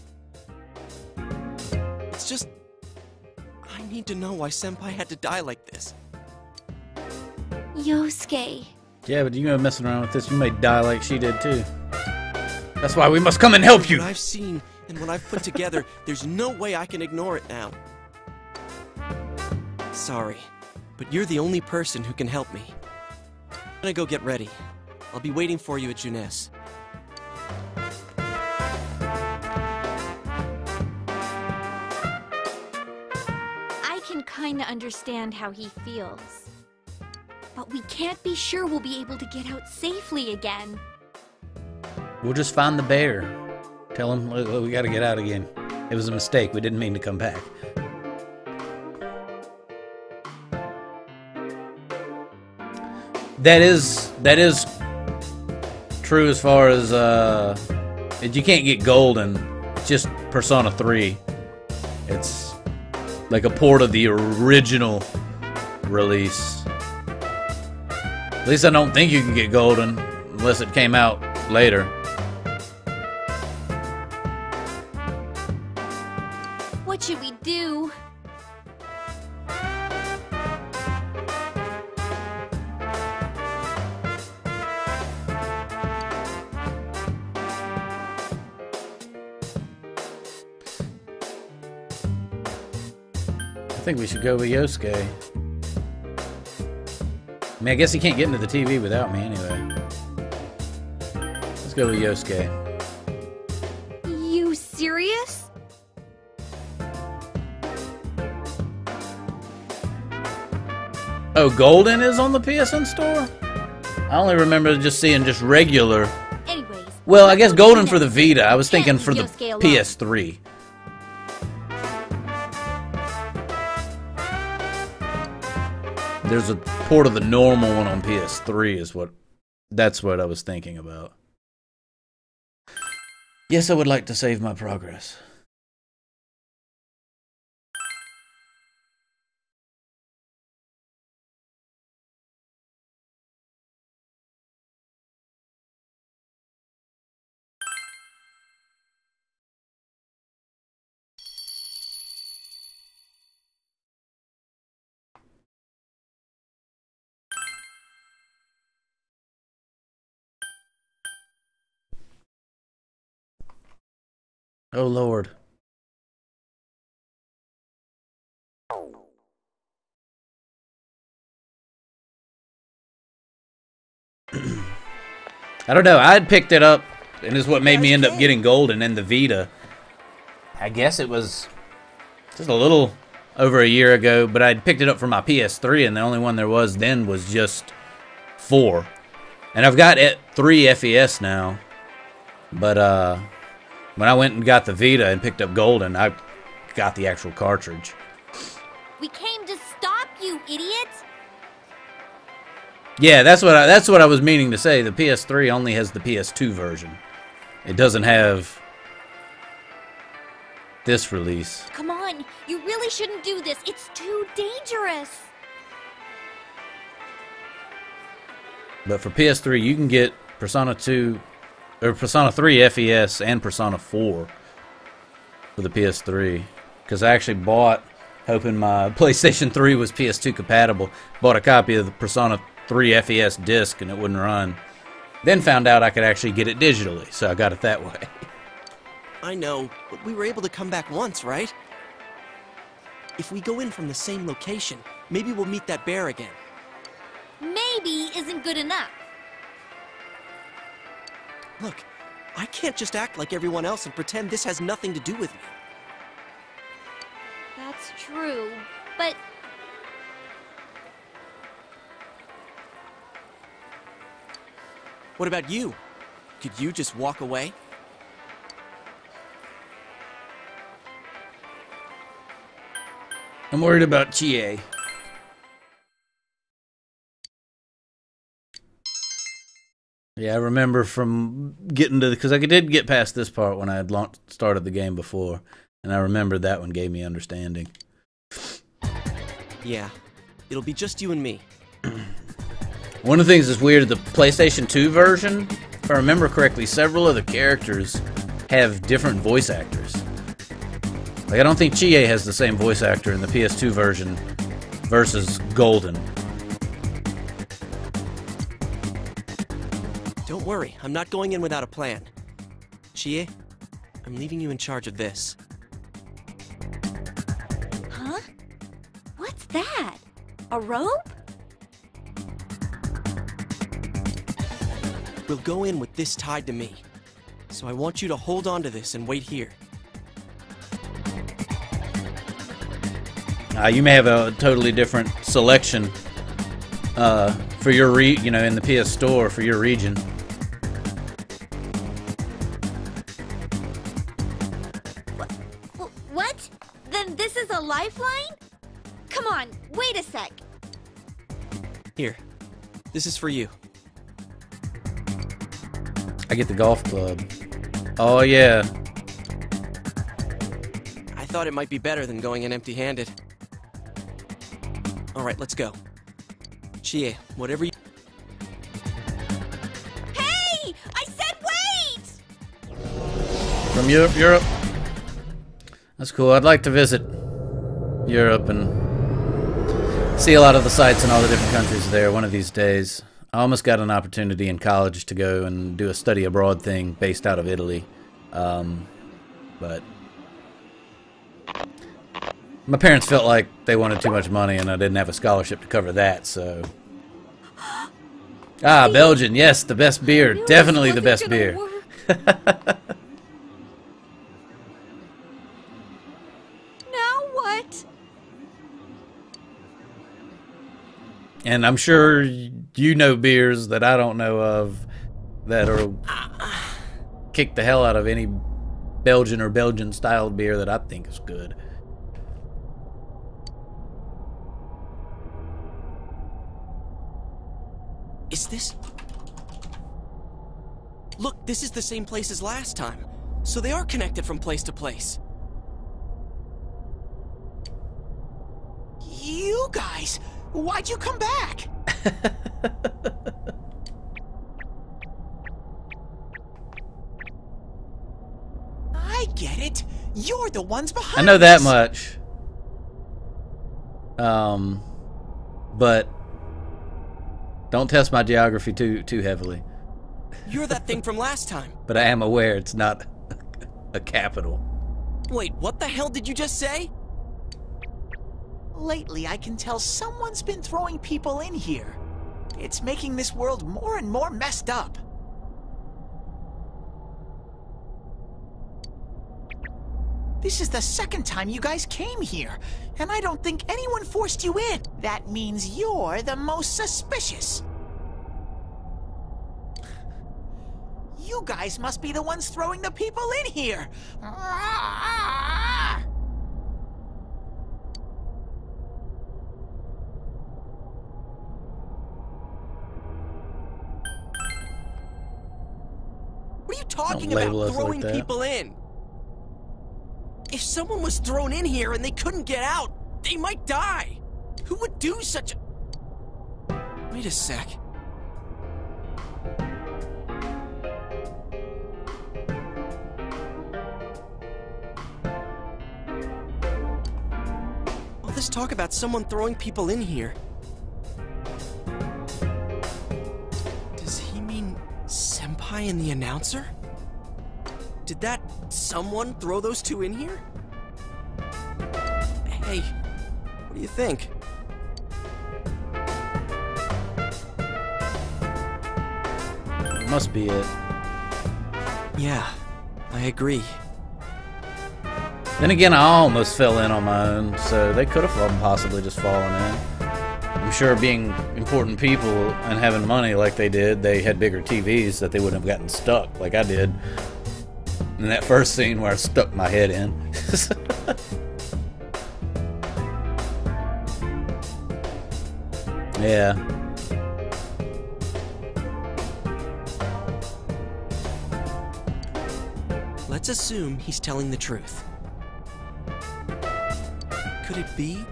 It's just, I need to know why Senpai had to die like this. Yosuke. Yeah, but you go messing around with this, you may die like she did too. That's why we must come and help you. What I've seen and what I've put together, there's no way I can ignore it now. Sorry, but you're the only person who can help me. I'm gonna go get ready. I'll be waiting for you at Junes. I can kinda understand how he feels. But we can't be sure we'll be able to get out safely again. We'll just find the bear. Tell him we gotta get out again. It was a mistake. We didn't mean to come back. That is true as far as you can't get golden. It's just Persona 3. It's like a port of the original release. At least I don't think you can get golden unless it came out later. What should we do? I think we should go with Yosuke. I mean, I guess he can't get into the TV without me anyway. Let's go with Yosuke. You serious? Oh, Golden is on the PSN store? I only remember just seeing just regular. Anyways. Well, I guess Golden for the Vita. I was thinking for the PS3. There's a port of the normal one on PS3 that's what I was thinking about. Yes, I would like to save my progress. Oh, Lord. I don't know. I had picked it up, and is what made me end up getting Golden and the Vita. I guess it was just a little over a year ago, but I'd picked it up for my PS3, and the only one there was then was just 4. And I've got 3 FES now, but when I went and got the Vita and picked up Golden, I got the actual cartridge. We came to stop you, idiot! Yeah, that's what I was meaning to say. The PS3 only has the PS2 version. It doesn't have this release. Come on, you really shouldn't do this. It's too dangerous. But for PS3, you can get Persona 2 or Persona 3 FES and Persona 4 for the PS3. Because I actually bought, hoping my PlayStation 3 was PS2 compatible, bought a copy of the Persona 3 FES disc and it wouldn't run. Then found out I could actually get it digitally, so I got it that way. I know, but we were able to come back once, right? If we go in from the same location, maybe we'll meet that bear again. Maybe isn't good enough. Look, I can't just act like everyone else and pretend this has nothing to do with me. That's true, but... What about you? Could you just walk away? I'm worried about Chie. Yeah, I remember from getting to because I did get past this part when I had started the game before, and I remember that one gave me understanding. Yeah, it'll be just you and me. One of the things that's weird, the PlayStation 2 version, if I remember correctly, several of the characters have different voice actors. Like, I don't think Chie has the same voice actor in the PS2 version versus Golden. Don't worry, I'm not going in without a plan. Chie, I'm leaving you in charge of this. Huh? What's that? A rope? We'll go in with this tied to me. So I want you to hold on to this and wait here. You may have a totally different selection for your in the PS Store for your region. What? Then this is a lifeline? Come on, wait a sec. Here, this is for you. I get the golf club. Oh, yeah. I thought it might be better than going in empty-handed. Alright, let's go. Chie, whatever you... Hey! I said wait! From Europe? That's cool. I'd like to visit Europe and see a lot of the sights in all the different countries there one of these days. I almost got an opportunity in college to go and do a study abroad thing based out of Italy. But my parents felt like they wanted too much money and I didn't have a scholarship to cover that, so... Ah, Belgian, yes, the best beer. Definitely the best beer. Now what? And I'm sure you know beers that I don't know of that are kick the hell out of any Belgian or Belgian-styled beer that I think is good. Is this... Look, this is the same place as last time. So they are connected from place to place. You guys, why'd you come back? I get it. You're the ones behind I know that this. much. But don't test my geography too heavily. You're that thing from last time. But I am aware it's not a capital. Wait, what the hell did you just say? Lately, I can tell someone's been throwing people in here. It's making this world more and more messed up. This is the second time you guys came here, and I don't think anyone forced you in. That means you're the most suspicious. You guys must be the ones throwing the people in here. What are you talking Don't about, label us throwing like that. people in? If someone was thrown in here and they couldn't get out, they might die. Who would do such a... Wait a sec. All this talk about someone throwing people in here. Does he mean Senpai and the announcer? Did that someone throw those two in here? Hey, what do you think? Must be it. Yeah, I agree. Then again, I almost fell in on my own, so they could have possibly just fallen in. I'm sure being important people and having money like they did, they had bigger TVs that they wouldn't have gotten stuck like I did in that first scene where I stuck my head in. Yeah. Let's assume he's telling the truth. Could it be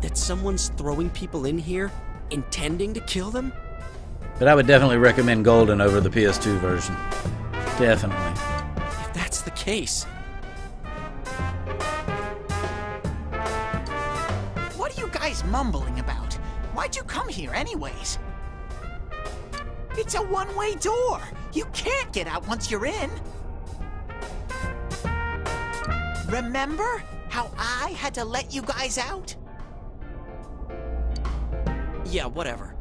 that someone's throwing people in here intending to kill them? But I would definitely recommend Golden over the PS2 version. Definitely. If that's the case... you guys mumbling about? Why'd you come here anyways? It's a one-way door. You can't get out once you're in. Remember how I had to let you guys out? Yeah, whatever.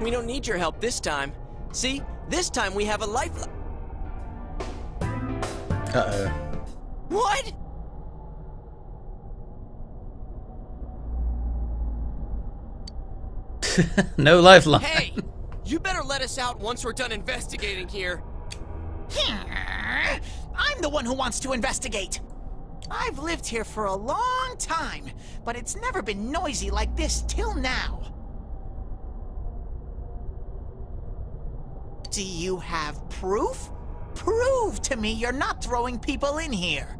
We don't need your help this time. See? This time we have a lifeline. Uh-oh. What? No lifeline. Hey! You better let us out once we're done investigating here. I'm the one who wants to investigate. I've lived here for a long time, but it's never been noisy like this till now. Do you have proof? Prove to me you're not throwing people in here.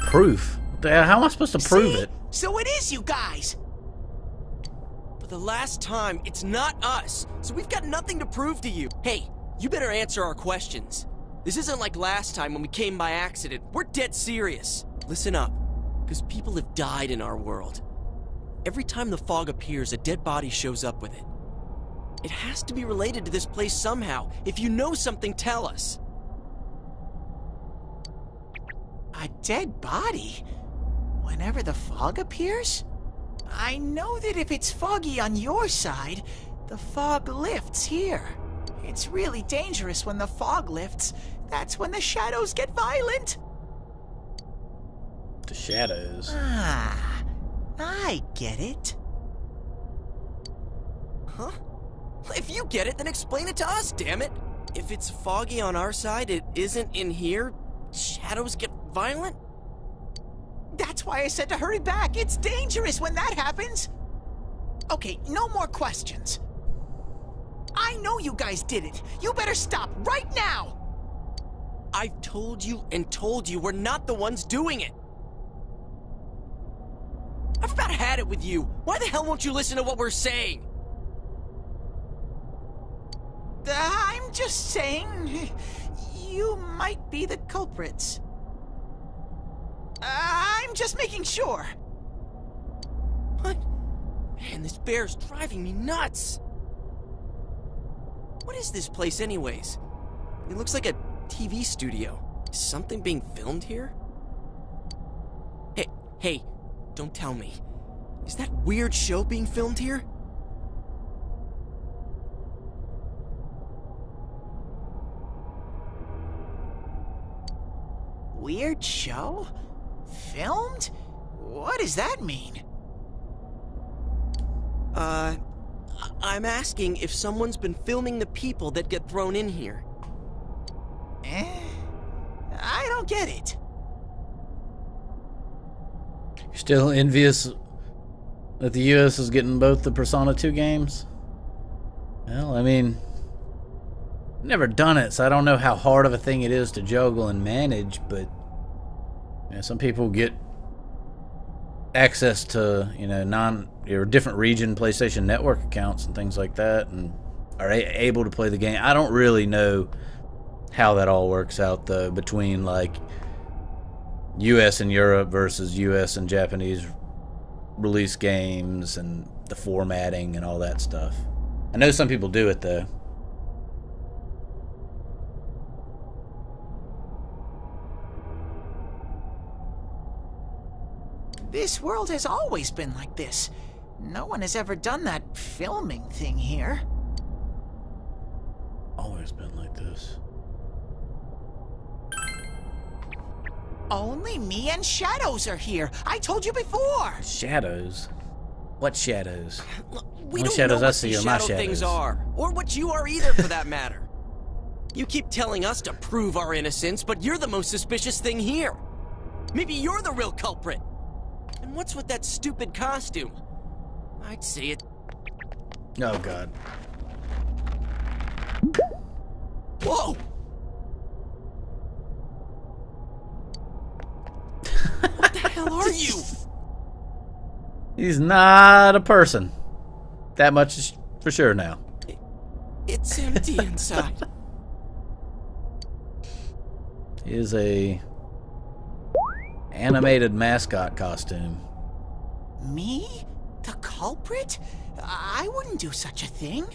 Proof? How am I supposed to prove See? it? So it is you guys. For the last time, it's not us, so we've got nothing to prove to you. Hey, you better answer our questions. This isn't like last time when we came by accident. We're dead serious. Listen up, because people have died in our world. Every time the fog appears, a dead body shows up with it. It has to be related to this place somehow. If you know something, tell us. A dead body? Whenever the fog appears? I know that if it's foggy on your side, the fog lifts here. It's really dangerous when the fog lifts. That's when the shadows get violent. The shadows. Ah, I get it. Huh? If you get it, then explain it to us, damn it! If it's foggy on our side, it isn't in here, shadows get violent? That's why I said to hurry back. It's dangerous when that happens. Okay, no more questions. I know you guys did it. You better stop right now. I've told you and told you we're not the ones doing it. I've about had it with you. Why the hell won't you listen to what we're saying? I'm just saying, you might be the culprits. I'm just making sure. What? Man, this bear's driving me nuts. What is this place anyways? It looks like a TV studio. Is something being filmed here? Hey, don't tell me. Is that weird show being filmed here? Weird show? Filmed? What does that mean? I'm asking if someone's been filming the people that get thrown in here. I don't get it. You're still envious that the US is getting both the Persona 2 games? Well, I mean, never done it, so I don't know how hard of a thing it is to juggle and manage, but you know, some people get access to, you know, different region PlayStation Network accounts and things like that, and are able to play the game. I don't really know how that all works out, though, between like US and Europe versus US and Japanese release games and the formatting and all that stuff. I know some people do it, though. This world has always been like this. No one has ever done that filming thing here. Always been like this. Only me and Shadows are here. I told you before. Shadows? What shadows? We Only don't shadows know I what see these are my shadow things shadows. are, or what you are either, for that matter. You keep telling us to prove our innocence, but you're the most suspicious thing here. Maybe you're the real culprit. And what's with that stupid costume? I'd say it. Oh, God. Whoa! What the hell are you? He's not a person. That much is for sure now. It's empty inside. is a animated mascot costume. Me? The culprit? I wouldn't do such a thing.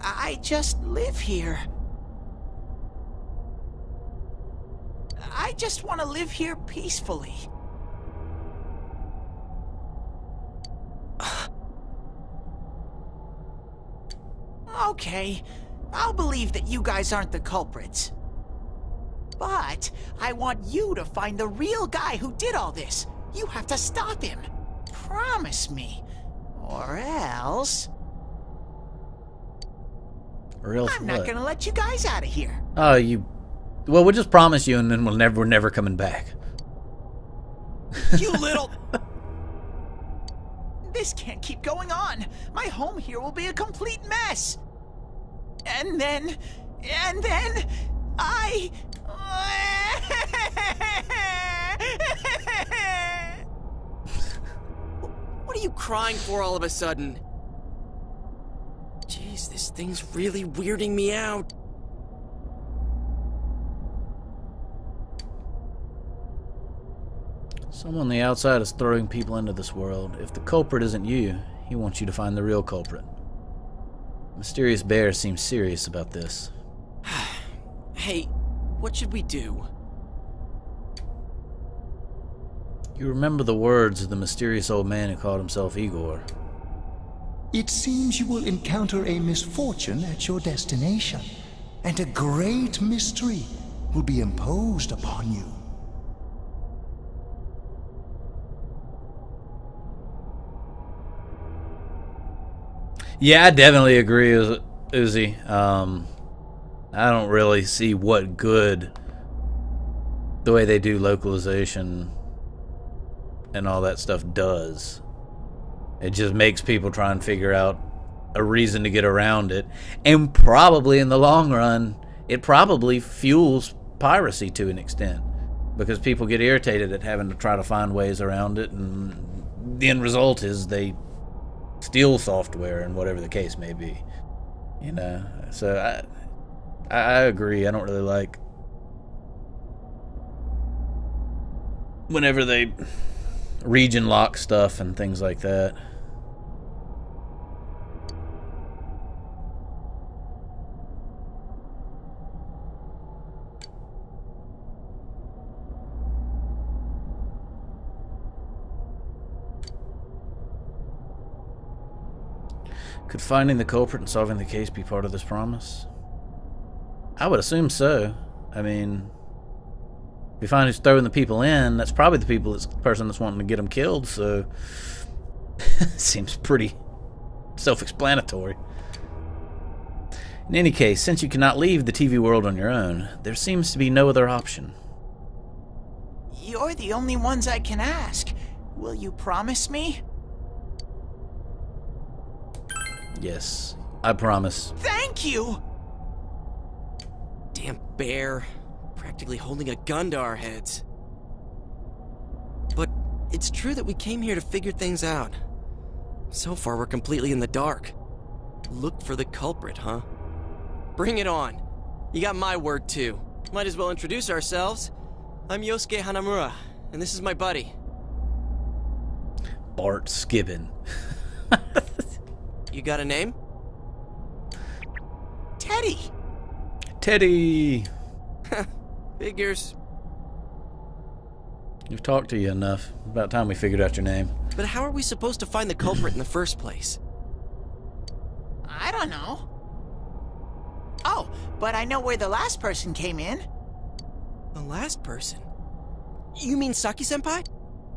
I just live here. I just want to live here peacefully. Okay, I'll believe that you guys aren't the culprits. But I want you to find the real guy who did all this. You have to stop him. Promise me. Or else... I'm not gonna let you guys out of here. Oh, well, we'll just promise you, and then we're never coming back. You little... This can't keep going on. My home here will be a complete mess. And then I... What are you crying for all of a sudden? Jeez, this thing's really weirding me out. Someone on the outside is throwing people into this world. If the culprit isn't you, he wants you to find the real culprit. Mysterious Bear seems serious about this. Hey, what should we do? You remember the words of the mysterious old man who called himself Igor. It seems you will encounter a misfortune at your destination, and a great mystery will be imposed upon you. Yeah, I definitely agree, Uzi. I don't really see what good the way they do localization and all that stuff does. It just makes people try and figure out a reason to get around it. And probably in the long run, it probably fuels piracy to an extent. Because people get irritated at having to try to find ways around it. And the end result is they steal software and whatever the case may be. You know? So I agree. I don't really like whenever they region lock stuff and things like that. Could finding the culprit and solving the case be part of this promise? I would assume so. I mean, if we find who's throwing the people in, that's probably the person that's wanting to get them killed, so seems pretty self-explanatory. In any case, since you cannot leave the TV world on your own, there seems to be no other option. You're the only ones I can ask. Will you promise me? Yes, I promise. Thank you! Damn bear. Practically holding a gun to our heads. But it's true that we came here to figure things out. So far, we're completely in the dark. Look for the culprit, huh? Bring it on. You got my word, too. Might as well introduce ourselves. I'm Yosuke Hanamura, and this is my buddy. Bart Skibbin. You got a name? Teddie! Teddie! Figures. We've talked to you enough. About time we figured out your name. But how are we supposed to find the culprit in the first place? I don't know. Oh, but I know where the last person came in. The last person? You mean Saki-senpai?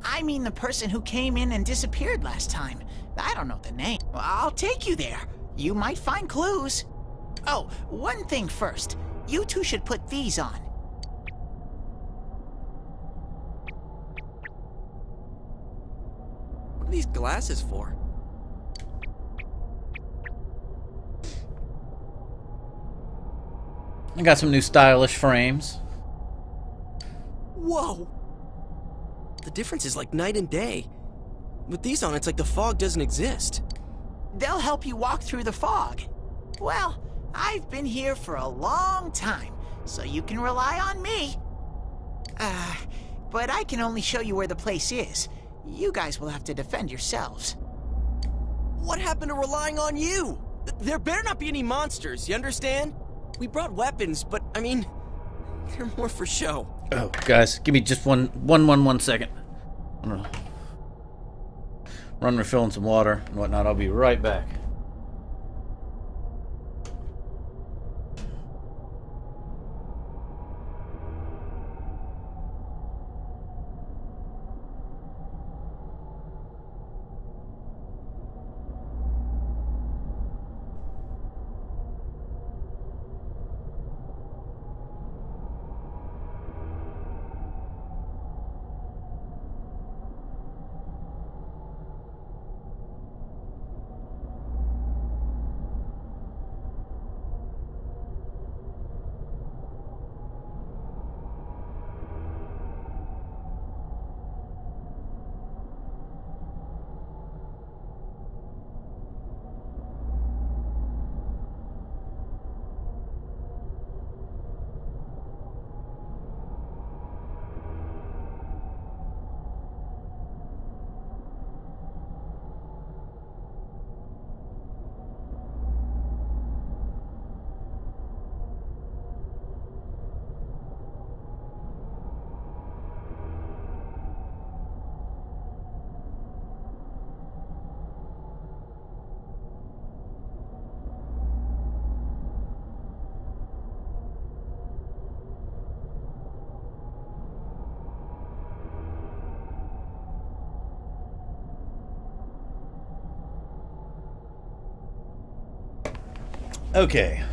I mean the person who came in and disappeared last time. I don't know the name. Well, I'll take you there. You might find clues. Oh, one thing first. You two should put these on. What are these glasses for? I got some new stylish frames. Whoa! The difference is like night and day. With these on, it's like the fog doesn't exist. They'll help you walk through the fog. Well, I've been here for a long time, so you can rely on me. But I can only show you where the place is. You guys will have to defend yourselves. What happened to relying on you? There better not be any monsters, you understand? We brought weapons, but, I mean, they're more for show. Oh, guys, give me just one second. I'm gonna run refilling some water and whatnot. I'll be right back. Okay.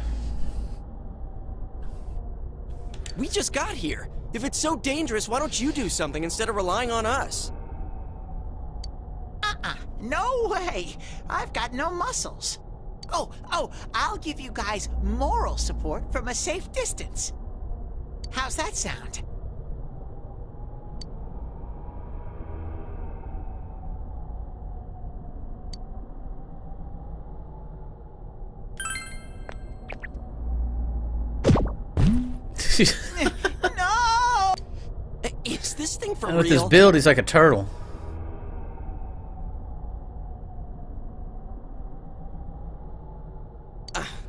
We just got here. If it's so dangerous, why don't you do something instead of relying on us? No way! I've got no muscles. Oh, I'll give you guys moral support from a safe distance. How's that sound? No! Is this thing for And real? with his build, he's like a turtle.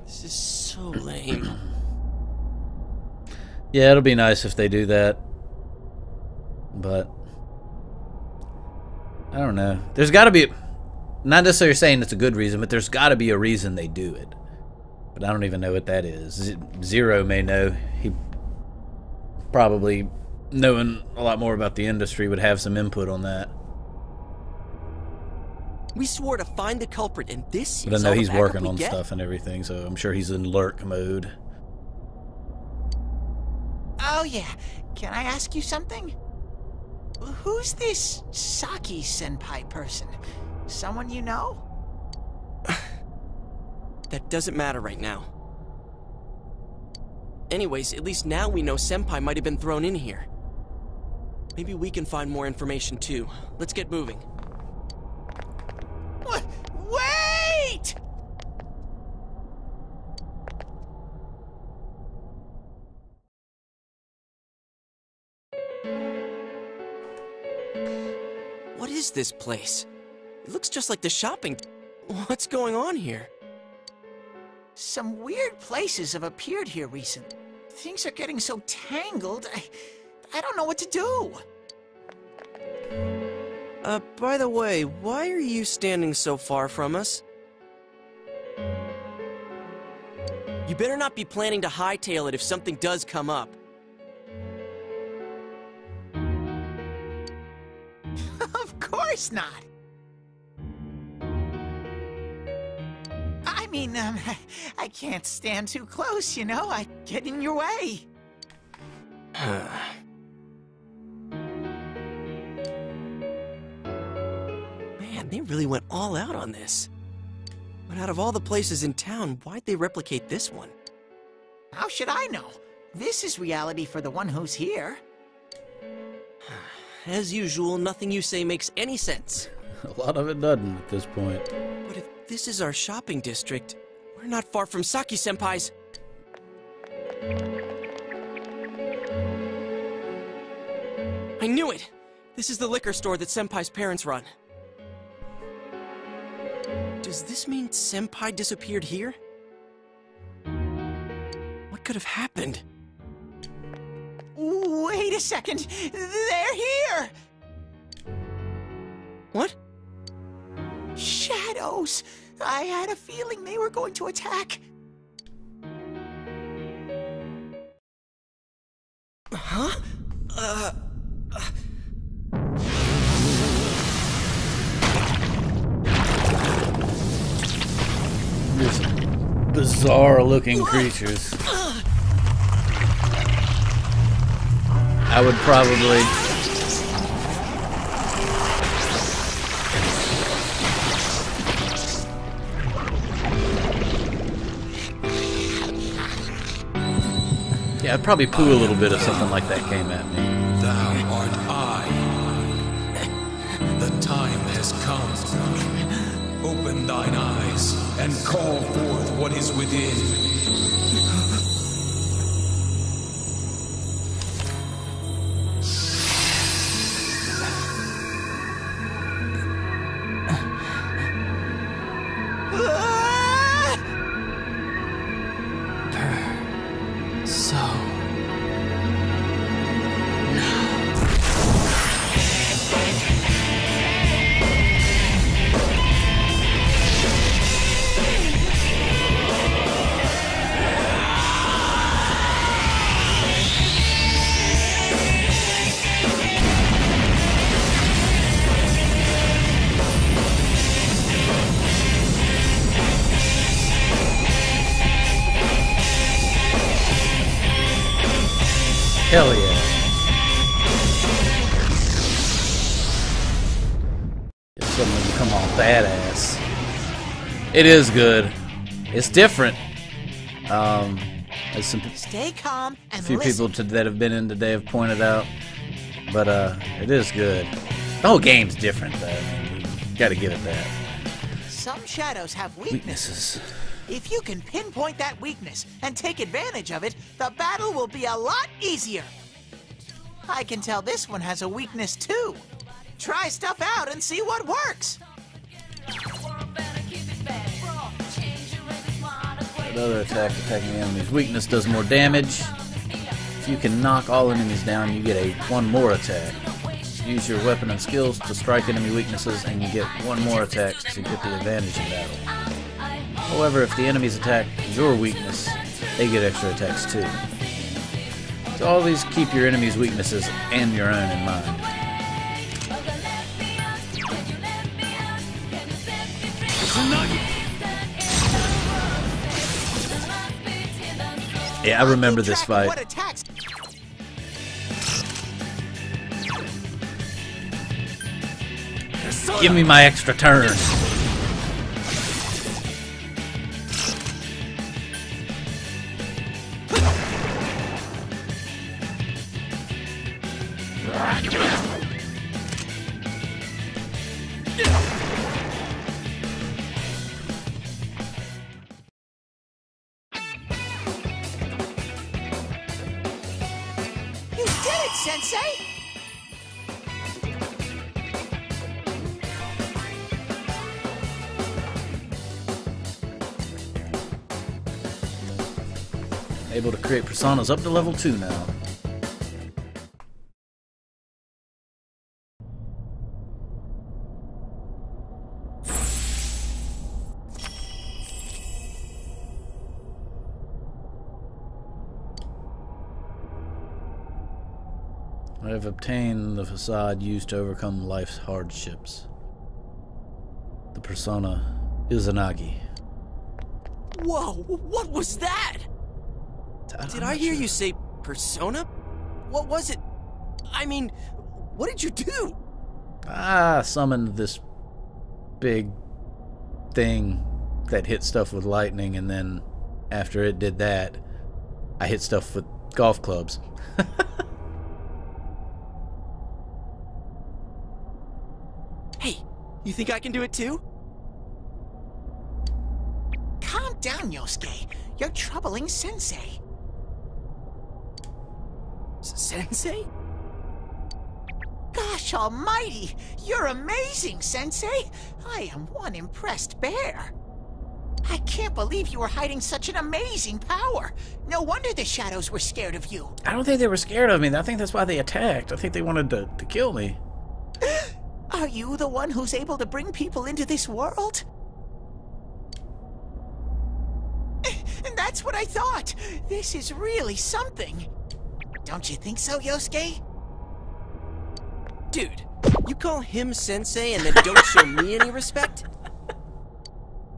This is so lame. Yeah, it'll be nice if they do that. But I don't know. There's got to be, not necessarily saying it's a good reason, but there's got to be a reason they do it. But I don't even know what that is. Zero may know. He probably, knowing a lot more about the industry, would have some input on that. We swore to find the culprit, and this But I is know all the he's backup working we on get? stuff and everything, so I'm sure he's in lurk mode. Oh yeah, can I ask you something? Who's this Saki-senpai person? Someone you know? That doesn't matter right now. Anyways, at least now we know Senpai might have been thrown in here. Maybe we can find more information too. Let's get moving. Wait! What is this place? It looks just like the shopping. What's going on here? Some weird places have appeared here recently. Things are getting so tangled, I don't know what to do. By the way, why are you standing so far from us? You better not be planning to hightail it if something does come up. Of course not. I mean, I can't stand too close, you know? I get in your way. Man, they really went all out on this. But out of all the places in town, why'd they replicate this one? How should I know? This is reality for the one who's here. As usual, nothing you say makes any sense. A lot of it doesn't at this point. But if this is our shopping district, we're not far from Saki-senpai's. I knew it! This is the liquor store that Senpai's parents run. Does this mean Senpai disappeared here? What could have happened? Wait a second! They're here! What? Shadows! I had a feeling they were going to attack. Huh? Just bizarre-looking creatures. I would probably... Yeah, I'd probably poo a little bit if something like that came at me. Thou art I. The time has come. Open thine eyes and call forth what is within. Hell yeah. Get someone to come all badass. It is good. It's different. As some Stay calm and few listen. people that have been in today have pointed out. But it is good. The whole game's different though. I mean, you gotta give it that. Some shadows have weaknesses. Weaknesses. If you can pinpoint that weakness and take advantage of it, the battle will be a lot easier. I can tell this one has a weakness too. Try stuff out and see what works. Another attack attacking the enemy's weakness does more damage. If you can knock all enemies down, you get one more attack. Use your weapon and skills to strike enemy weaknesses, and you get one more attack to get the advantage in battle. However, if the enemies attack your weakness, they get extra attacks too. So always keep your enemy's weaknesses and your own in mind. Yeah, I remember this fight. What attacks? Give me my extra turn. You did it, Sensei! Able to create personas up to level 2 now. I have obtained the facade used to overcome life's hardships. The persona Izanagi. Whoa, what was that? Did I hear you say persona? What was it? I mean, what did you do? I summoned this big thing that hit stuff with lightning, and then after it did that, I hit stuff with golf clubs. Hey, you think I can do it too? Calm down, Yosuke. You're troubling Sensei. Sensei? Gosh almighty! You're amazing, Sensei! I am one impressed bear. I can't believe you were hiding such an amazing power. No wonder the shadows were scared of you. I don't think they were scared of me. I think that's why they attacked. I think they wanted to kill me. Are you the one who's able to bring people into this world? That's what I thought. This is really something. Don't you think so, Yosuke? Dude, you call him Sensei and then don't show me any respect?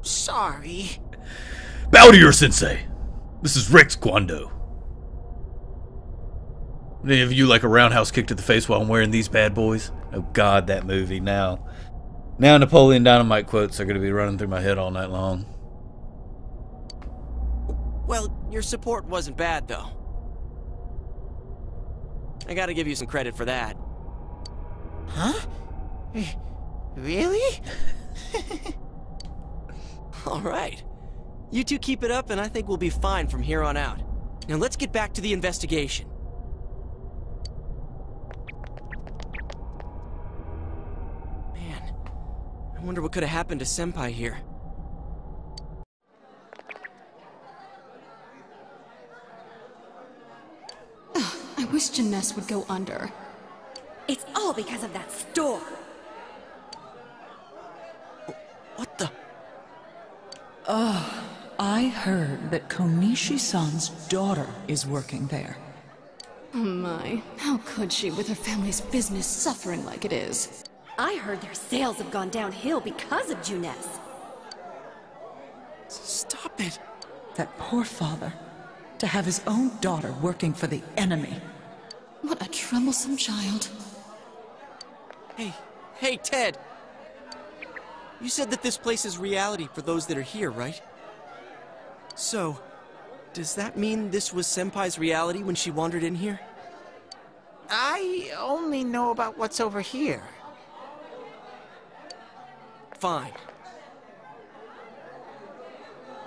Sorry. Bow to your sensei. This is Rex Kwando. Any of you like a roundhouse kick to the face while I'm wearing these bad boys? Oh God, that movie. Now Napoleon Dynamite quotes are going to be running through my head all night long. Well, your support wasn't bad, though. I gotta give you some credit for that. Huh? Really? Alright. You two keep it up and I think we'll be fine from here on out. Now let's get back to the investigation. Man, I wonder what could have happened to Senpai here. I wish Jeunesse would go under. It's all because of that store. What the? I heard that Konishi-san's daughter is working there. Oh my, how could she with her family's business suffering like it is? I heard their sales have gone downhill because of Jeunesse. Stop it. That poor father. To have his own daughter working for the enemy. What a troublesome child. Hey, Ted. You said that this place is reality for those that are here, right? So, does that mean this was Senpai's reality when she wandered in here? I only know about what's over here. Fine.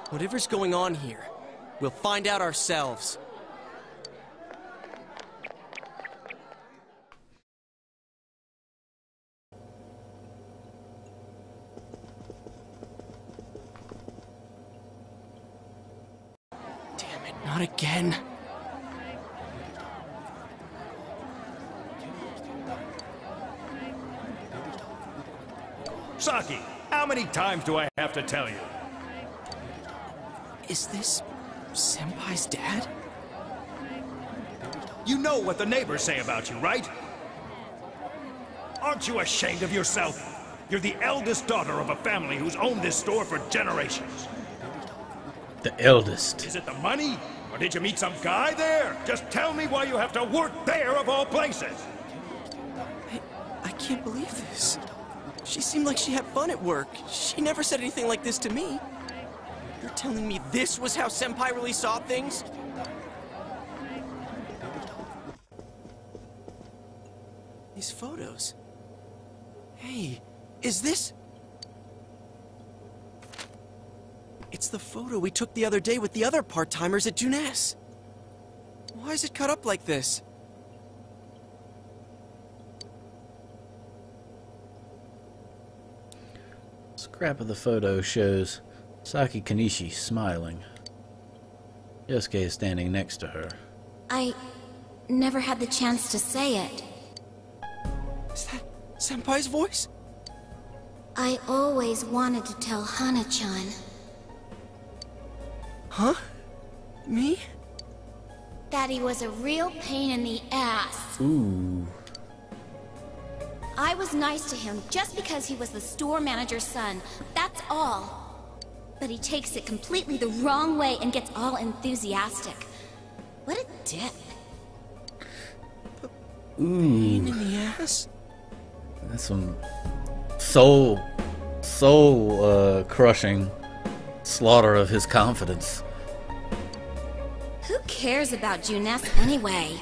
Whatever's going on here, we'll find out ourselves. Damn it, not again. Saki, how many times do I have to tell you? Is this Senpai's dad? You know what the neighbors say about you, right? Aren't you ashamed of yourself? You're the eldest daughter of a family who's owned this store for generations. The eldest. Is it the money? Or did you meet some guy there? Just tell me why you have to work there of all places. I can't believe this. She seemed like she had fun at work. She never said anything like this to me. You're telling me this was how Senpai really saw things? These photos. Hey, is this... It's the photo we took the other day with the other part-timers at Jeunesse. Why is it cut up like this? Scrap of the photo shows Saki Konishi smiling. Yosuke is standing next to her. I never had the chance to say it. Is that Senpai's voice? I always wanted to tell Hana-chan. Huh? Me? That he was a real pain in the ass. Ooh. I was nice to him just because he was the store manager's son. That's all. But he takes it completely the wrong way and gets all enthusiastic. What a dip. Pain in the ass? That's some soul crushing slaughter of his confidence. Who cares about Jeunesse anyway?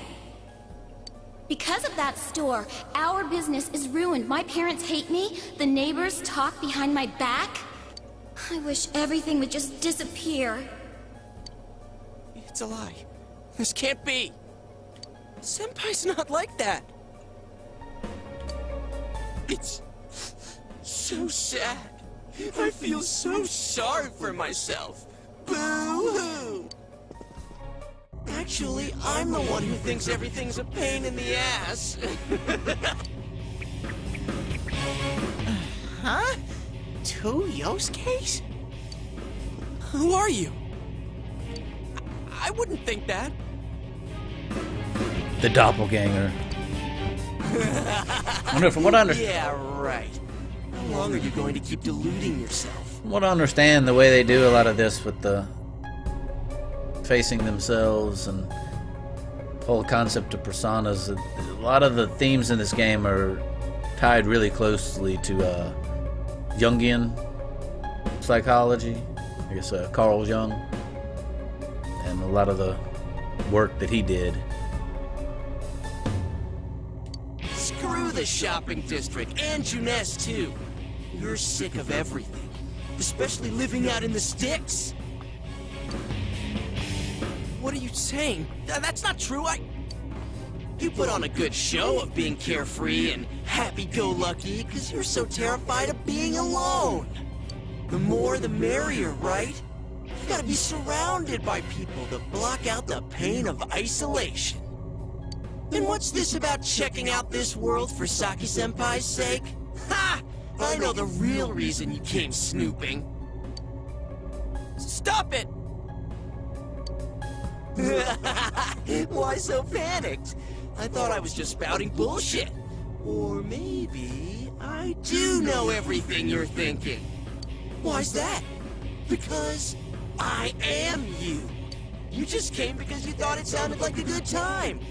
Because of that store, our business is ruined. My parents hate me. The neighbors talk behind my back. I wish everything would just disappear. It's a lie. This can't be. Senpai's not like that. so sad. I feel so sorry for myself. Boo-hoo! Actually, I'm the one who thinks everything's a pain in the ass. Huh? Two Yosuke's? Who are you? I wouldn't think that. The doppelganger. I wonder from what I understand. Yeah, right. How long are you going to keep deluding yourself? From what I understand, the way they do a lot of this with the facing themselves and the whole concept of personas, a lot of the themes in this game are tied really closely to Jungian psychology. I guess Carl Jung, and a lot of the work that he did. Screw the shopping district and Junes too. You're sick of everything, especially living out in the sticks. What are you saying? That's not true. You put on a good show of being carefree and happy-go-lucky because you're so terrified of being alone. The more the merrier, right? You gotta be surrounded by people to block out the pain of isolation. And what's this about checking out this world for Saki-senpai's sake? Ha! I know the real reason you came snooping. Stop it! Why so panicked? I thought I was just spouting bullshit. Or maybe I do know everything you're thinking. Why's that? Because I am you. You just came because you thought it sounded like a good time.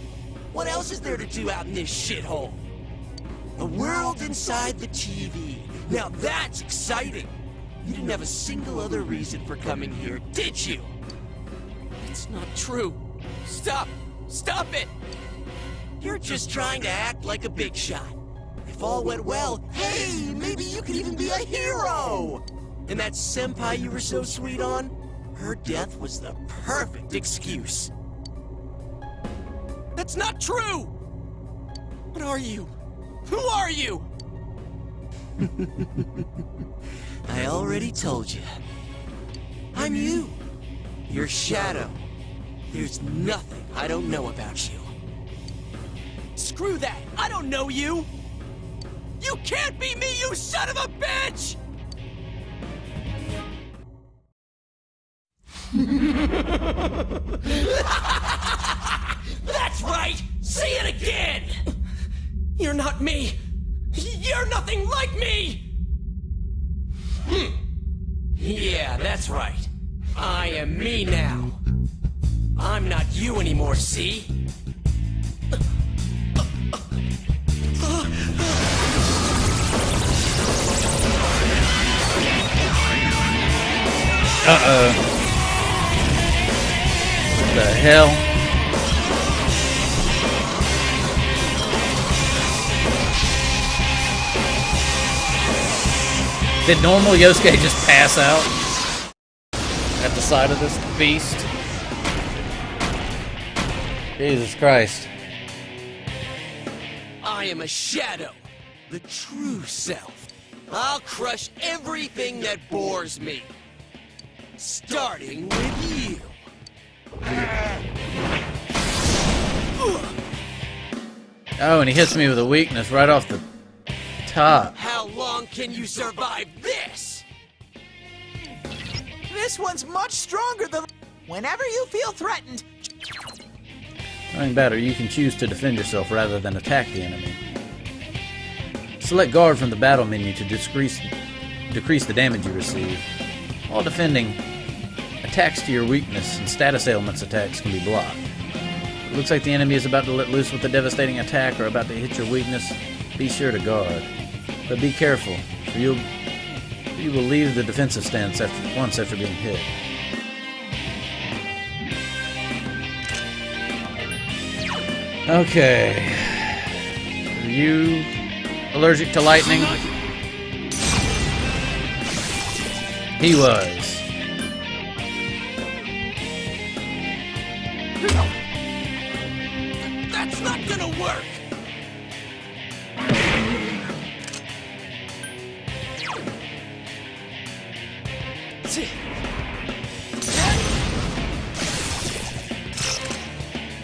What else is there to do out in this shithole? A world inside the TV. Now that's exciting. You didn't have a single other reason for coming here, did you? It's not true. Stop! Stop it! You're just trying to act like a big shot. If all went well, hey, maybe you could even be a hero! And that senpai you were so sweet on, her death was the perfect excuse. That's not true! What are you? Who are you? I already told you. I'm you. Your shadow. There's nothing I don't know about you. Screw that! I don't know you! You can't be me, you son of a bitch! That's right! Say it again! You're not me! You're nothing like me! Yeah, that's right. I am me now. I'm not you anymore, see? Uh-oh. What the hell? Did normal Yosuke just pass out at the side of this beast? Jesus Christ. I am a shadow, the true self. I'll crush everything that bores me. Starting with you. Oh, and he hits me with a weakness right off the top. How long can you survive this? This one's much stronger than... Whenever you feel threatened... Something better, you can choose to defend yourself rather than attack the enemy. Select guard from the battle menu to decrease the damage you receive. While defending, attacks to your weakness and status ailments attacks can be blocked. It looks like the enemy is about to let loose with a devastating attack or about to hit your weakness. Be sure to guard. But be careful, for you will leave the defensive stance once after being hit. Okay. Are you allergic to lightning? He was. That's not gonna work!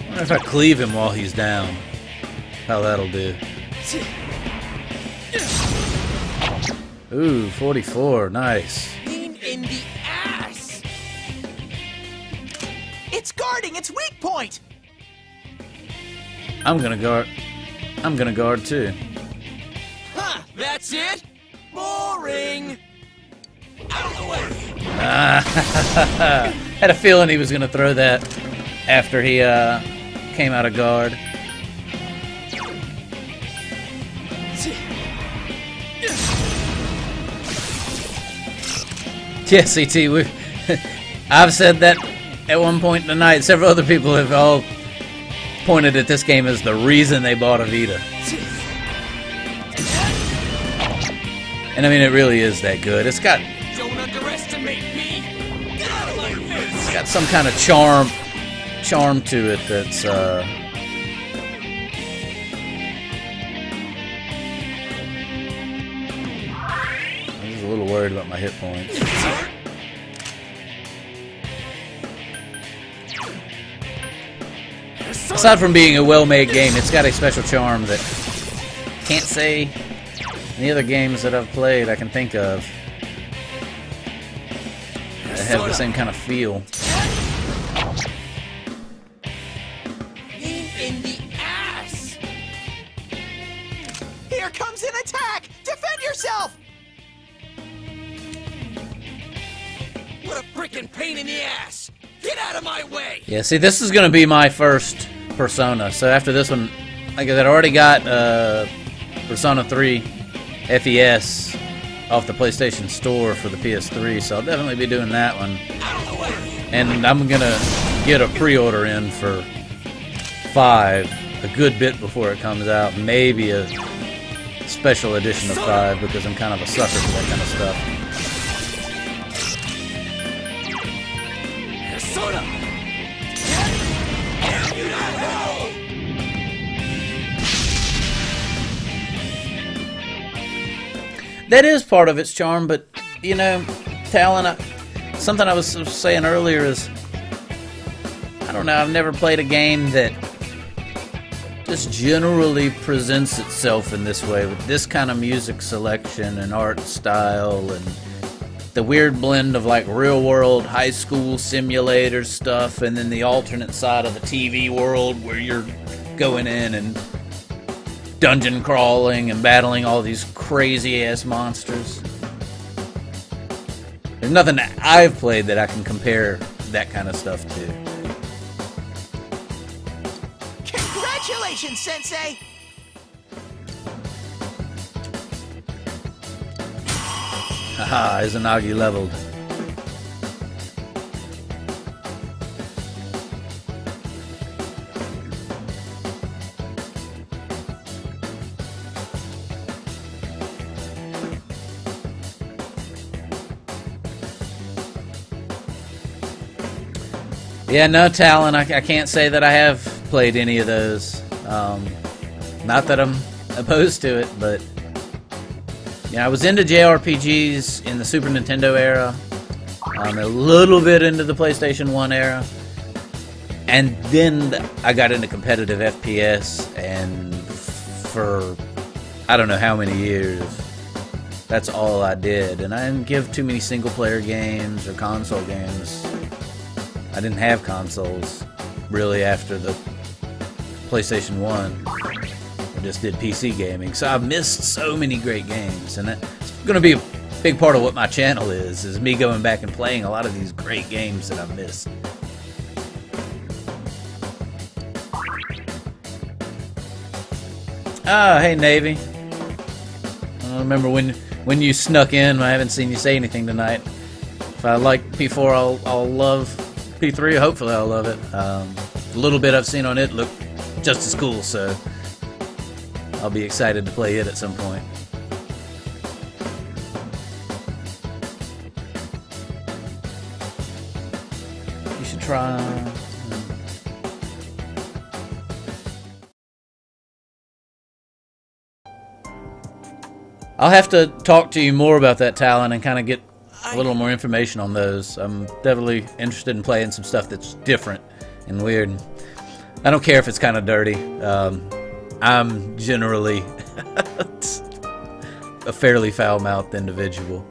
I wonder if I cleave him while he's down. How that'll do. Ooh, 44. Nice. Pain in the ass! It's guarding its weak point! I'm gonna guard. I'm gonna guard too. Huh, that's it? Boring! Out of the way! Had a feeling he was gonna throw that after he came out of guard. Yeah, CT, I've said that at one point tonight. Several other people have all pointed at this game as the reason they bought a Vita. And I mean, it really is that good. It's got... Don't underestimate me! Get out of my face! It's got some kind of charm to it that's, I was a little worried about my hit points. Aside from being a well-made game, it's got a special charm that can't say any other games that I've played I can think of that have the same kind of feel. In the ass! Here comes an attack! Defend yourself! What a frickin' pain in the ass! Get out of my way! Yeah, see, this is going to be my first Persona. So after this one, like I said, I already got Persona 3 FES off the PlayStation Store for the PS3, so I'll definitely be doing that one. And I'm going to get a pre-order in for 5 a good bit before it comes out. Maybe a special edition of 5 because I'm kind of a sucker for that kind of stuff. Persona! That is part of its charm, but, you know, Talon, something I was saying earlier is, I don't know, I've never played a game that just generally presents itself in this way, with this kind of music selection and art style and the weird blend of like real-world high school simulator stuff and then the alternate side of the TV world where you're going in and dungeon crawling and battling all these crazy-ass monsters. There's nothing that I've played that I can compare that kind of stuff to. Congratulations, Sensei! Haha, Izanagi leveled. Yeah, no, Talon, I can't say that I have played any of those. Not that I'm opposed to it, but yeah, I was into JRPGs in the Super Nintendo era. I'm a little bit into the PlayStation 1 era. And then I got into competitive FPS, and for I don't know how many years, that's all I did. And I didn't give too many single-player games or console games. I didn't have consoles really after the PlayStation 1. I just did PC gaming. So I've missed so many great games, and that's going to be a big part of what my channel is me going back and playing a lot of these great games that I've missed. Ah, hey Navy. I remember when you snuck in. I haven't seen you say anything tonight. If I like P4, I'll love P3. Hopefully I'll love it. The little bit I've seen on it looked just as cool, so I'll be excited to play it at some point. You should try. I'll have to talk to you more about that, Talon, and kind of get a little more information on those. I'm definitely interested in playing some stuff that's different and weird. I don't care if it's kind of dirty. I'm generally a fairly foul-mouthed individual.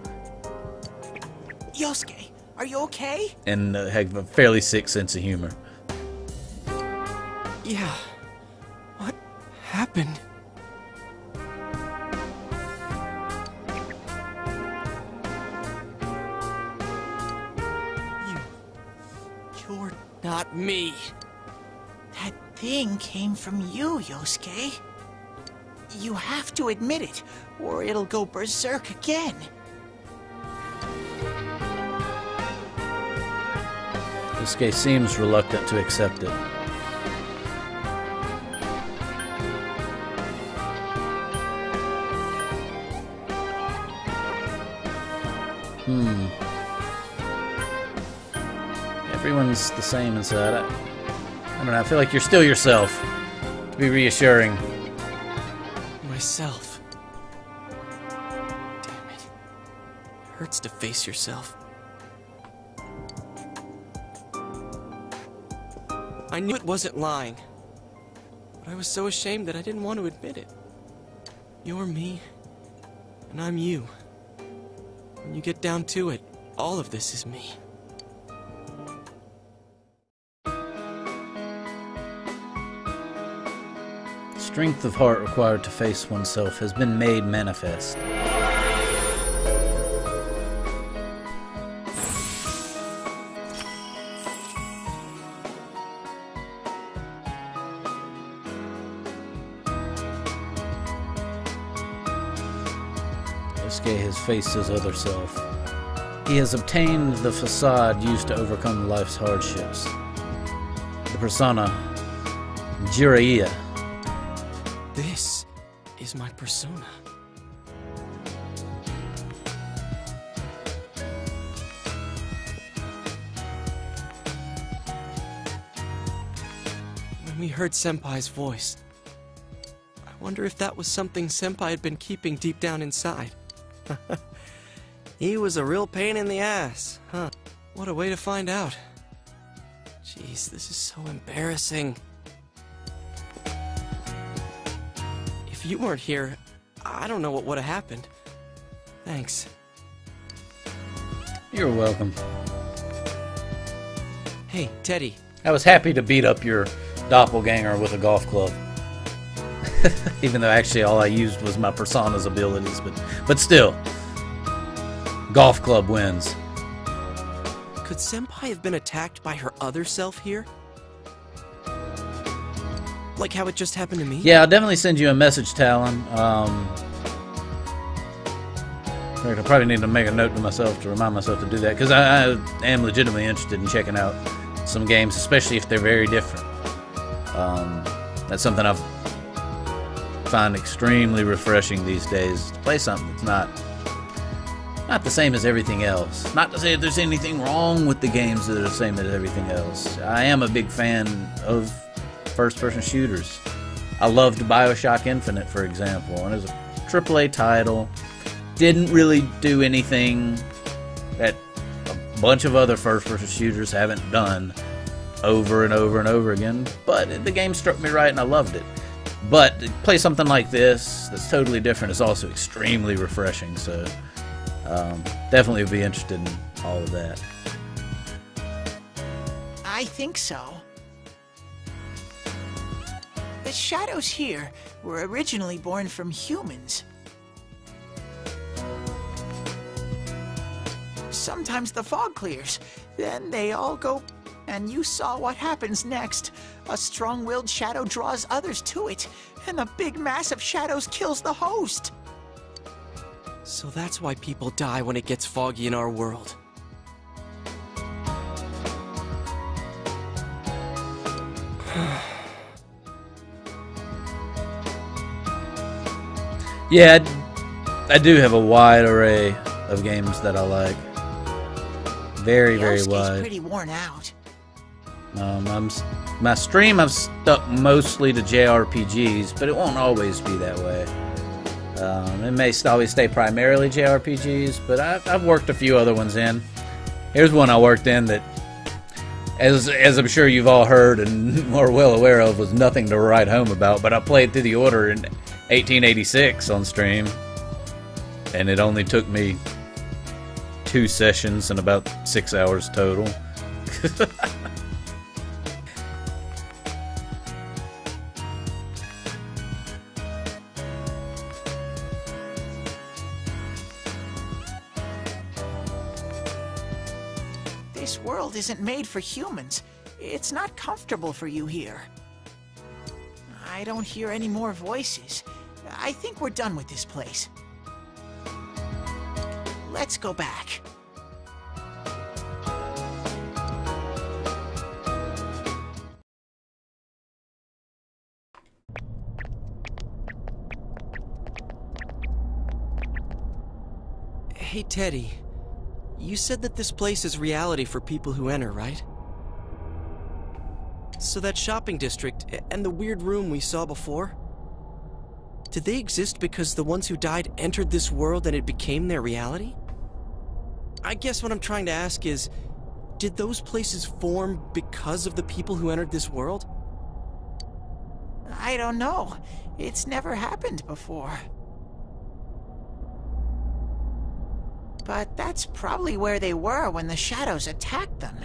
Yosuke, are you okay? And have a fairly sick sense of humor. Yeah. What happened? You're not me. That thing came from you, Yosuke. You have to admit it, or it'll go berserk again. Yosuke seems reluctant to accept it. Everyone's the same inside. I don't know, I feel like you're still yourself. To be reassuring. Myself. Damn it. It hurts to face yourself. I knew it wasn't lying. But I was so ashamed that I didn't want to admit it. You're me, and I'm you. When you get down to it, all of this is me. Strength of heart required to face oneself has been made manifest. Yosuke has faced his other self. He has obtained the facade used to overcome life's hardships. The persona Jiraiya. This is my persona. When we heard Senpai's voice, I wonder if that was something Senpai had been keeping deep down inside. He was a real pain in the ass, huh? What a way to find out. Jeez, this is so embarrassing. If you weren't here, I don't know what would have happened. Thanks. You're welcome. Hey, Teddie. I was happy to beat up your doppelganger with a golf club. Even though actually all I used was my persona's abilities, but still. Golf club wins. Could Senpai have been attacked by her other self here? Like how it just happened to me? Yeah, I'll definitely send you a message, Talon. I probably need to make a note to myself to remind myself to do that, because I am legitimately interested in checking out some games, especially if they're very different. That's something I find extremely refreshing these days, to play something that's not the same as everything else. Not to say that there's anything wrong with the games that are the same as everything else. I am a big fan of first-person shooters. I loved BioShock Infinite, for example, and it was a AAA title. Didn't really do anything that a bunch of other first-person shooters haven't done over and over and over again, but the game struck me right and I loved it. But to play something like this that's totally different is also extremely refreshing, so definitely would be interested in all of that. I think so. The shadows here were originally born from humans. Sometimes the fog clears, then they all go, and you saw what happens next. A strong-willed shadow draws others to it, and the big mass of shadows kills the host. So that's why people die when it gets foggy in our world. Yeah, I do have a wide array of games that I like. Very wide. Pretty worn out. My stream, I've stuck mostly to JRPGs, but it won't always be that way. It may always stay primarily JRPGs, but I've worked a few other ones in. Here's one I worked in that, as I'm sure you've all heard and are well aware of, was nothing to write home about, but I played through the order in 1886 on stream, and it only took me 2 sessions and about 6 hours total. This world isn't made for humans. It's not comfortable for you here. I don't hear any more voices. I think we're done with this place. Let's go back. Hey, Teddie. You said that this place is reality for people who enter, right? So that shopping district and the weird room we saw before, did they exist because the ones who died entered this world and it became their reality? I guess what I'm trying to ask is, did those places form because of the people who entered this world? I don't know. It's never happened before. But that's probably where they were when the shadows attacked them.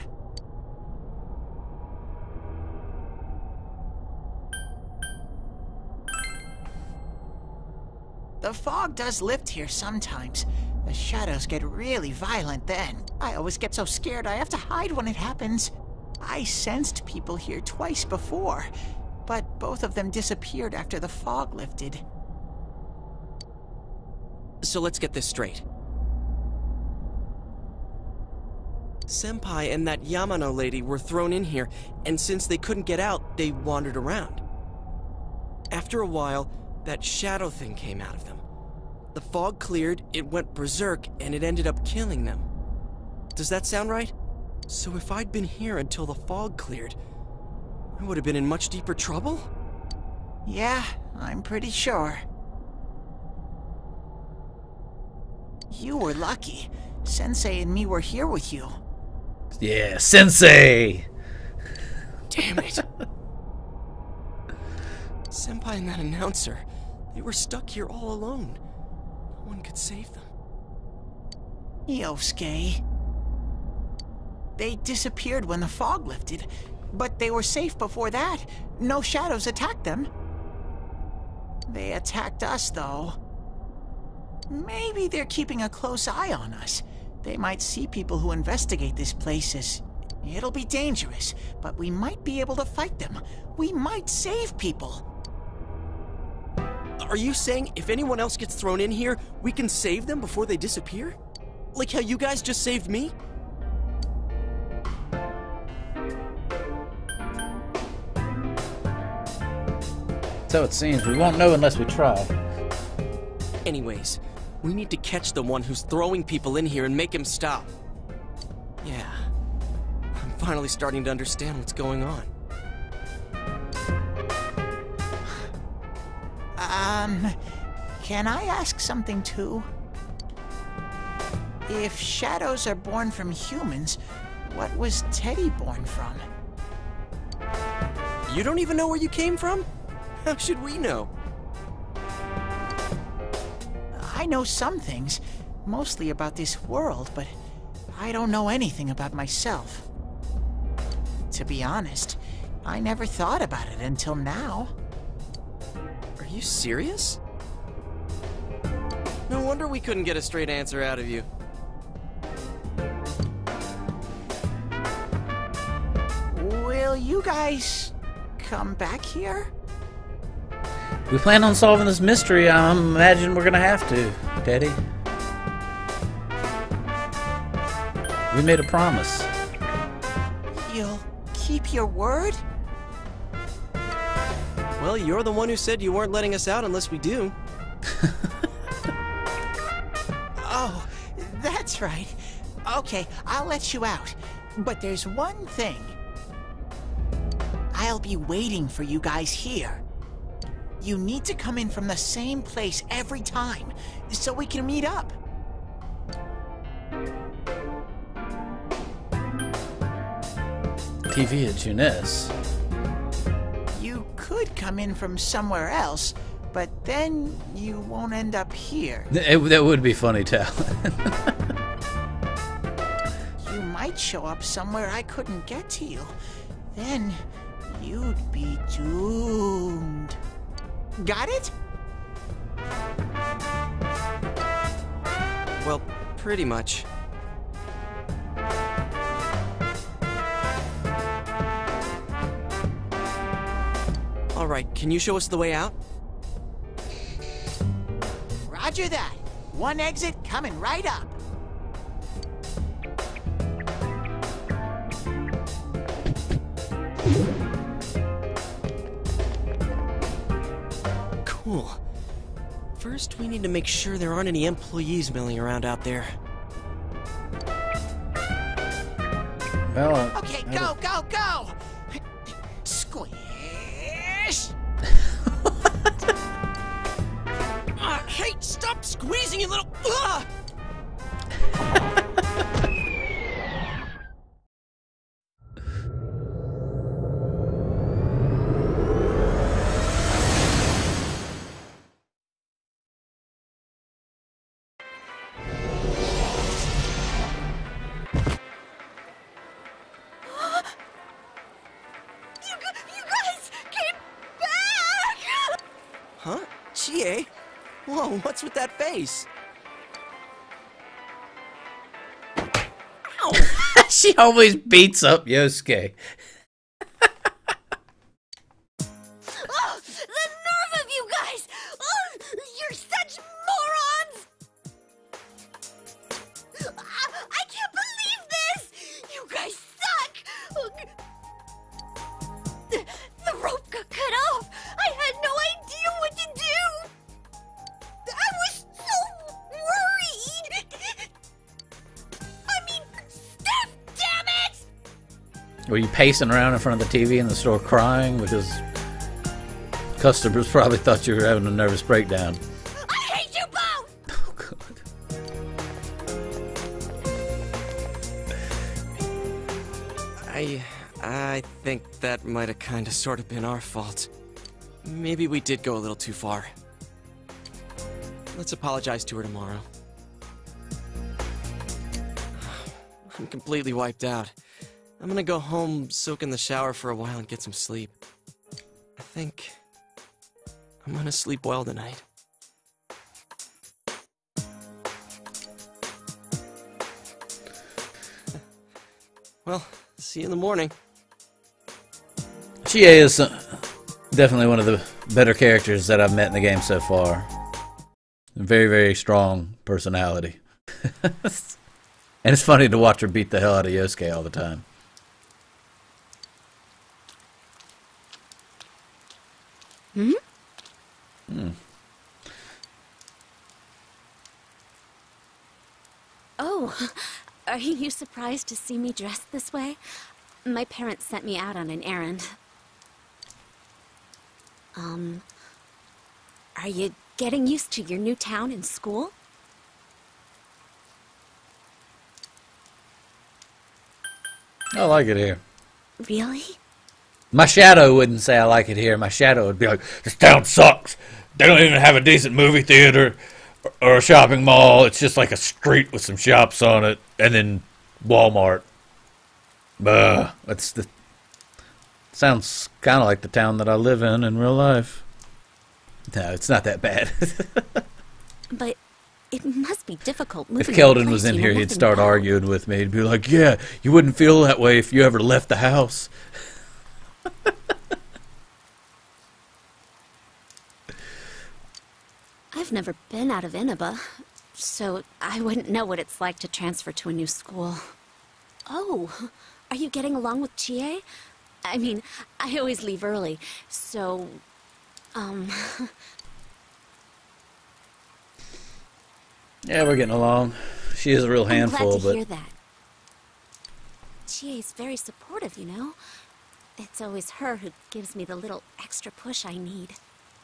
The fog does lift here sometimes. The shadows get really violent then. I always get so scared I have to hide when it happens. I sensed people here twice before, but both of them disappeared after the fog lifted. So let's get this straight. Senpai and that Yamano lady were thrown in here, and since they couldn't get out, they wandered around. After a while, that shadow thing came out of them. The fog cleared, it went berserk, and it ended up killing them. Does that sound right? So if I'd been here until the fog cleared, I would have been in much deeper trouble? Yeah, I'm pretty sure. You were lucky. Sensei and me were here with you. Yeah, Sensei! Damn it. Senpai and that announcer, they were stuck here all alone. No one could save them. Yosuke. They disappeared when the fog lifted, but they were safe before that. No shadows attacked them. They attacked us, though. Maybe they're keeping a close eye on us. They might see people who investigate this place. It'll be dangerous, but we might be able to fight them. We might save people. Are you saying if anyone else gets thrown in here, we can save them before they disappear? Like how you guys just saved me? So it seems. We won't know unless we try. Anyways, we need to catch the one who's throwing people in here and make him stop. Yeah. I'm finally starting to understand what's going on. Can I ask something too? If shadows are born from humans, what was Teddie born from? You don't even know where you came from? How should we know? I know some things, mostly about this world, but I don't know anything about myself. To be honest, I never thought about it until now. Are you serious? No wonder we couldn't get a straight answer out of you. Will you guys come back here? We plan on solving this mystery. I imagine we're gonna have to, Teddie. We made a promise. You'll keep your word? Well, you're the one who said you weren't letting us out unless we do. Oh, that's right. Okay, I'll let you out. But there's one thing. I'll be waiting for you guys here. You need to come in from the same place every time, so we can meet up. TV at Jeunesse. You could come in from somewhere else, but then you won't end up here. That would be funny, Tal. You might show up somewhere I couldn't get to you. Then you'd be doomed. Got it? Well, pretty much. Alright, can you show us the way out? Roger that. One exit coming right up. Cool. First, we need to make sure there aren't any employees milling around out there. Well, okay, go! Squish! Hey, stop squeezing, you little... Ugh! Huh? Chie? Whoa, what's with that face? Ow! She always beats up Yosuke. Oh, the nerve of you guys! Oh, you're such morons! I can't believe this! You guys suck! The rope got cut off! I had no idea what to do! I was so worried! I mean, Steph, damn it! Were you pacing around in front of the TV in the store crying because customers probably thought you were having a nervous breakdown? I hate you both! Oh, God. I think that might have kind of sort of been our fault. Maybe we did go a little too far. Let's apologize to her tomorrow. I'm completely wiped out. I'm gonna go home, soak in the shower for a while, and get some sleep. I think I'm gonna sleep well tonight. Well, see you in the morning. Chie is definitely one of the better characters that I've met in the game so far. Very, very strong personality. And it's funny to watch her beat the hell out of Yosuke all the time. Hmm? Hmm. Oh, are you surprised to see me dressed this way? My parents sent me out on an errand. Are you getting used to your new town and school? I like it here. Really? My shadow wouldn't say I like it here. My shadow would be like, this town sucks. They don't even have a decent movie theater or a shopping mall. It's just like a street with some shops on it and then Walmart. That's the... Sounds kind of like the town that I live in real life. No, it's not that bad. But it must be difficult moving. If Keldon was in here, he'd start arguing with me. He'd be like, yeah, you wouldn't feel that way if you ever left the house. I've never been out of Inaba, so I wouldn't know what it's like to transfer to a new school. Oh, are you getting along with Chie? I mean, I always leave early, so, Yeah, we're getting along. She is a real handful, I'm glad to but... hear that. Chie's very supportive, you know? It's always her who gives me the little extra push I need.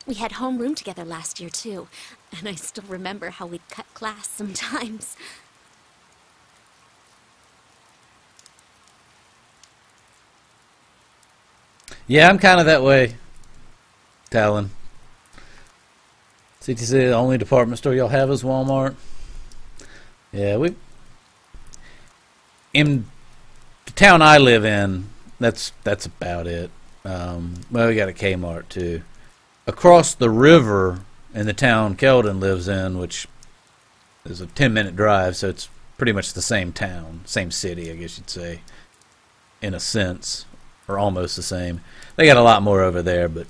We had homeroom together last year, too. And I still remember how we'd cut class sometimes. Yeah, I'm kind of that way, Talon. CTC, the only department store y'all have is Walmart. Yeah, in the town I live in, that's about it. Well, we got a Kmart too. Across the river in the town Keldon lives in, which is a 10-minute drive, so it's pretty much the same town, same city, I guess you'd say, in a sense, or almost the same. They got a lot more over there, but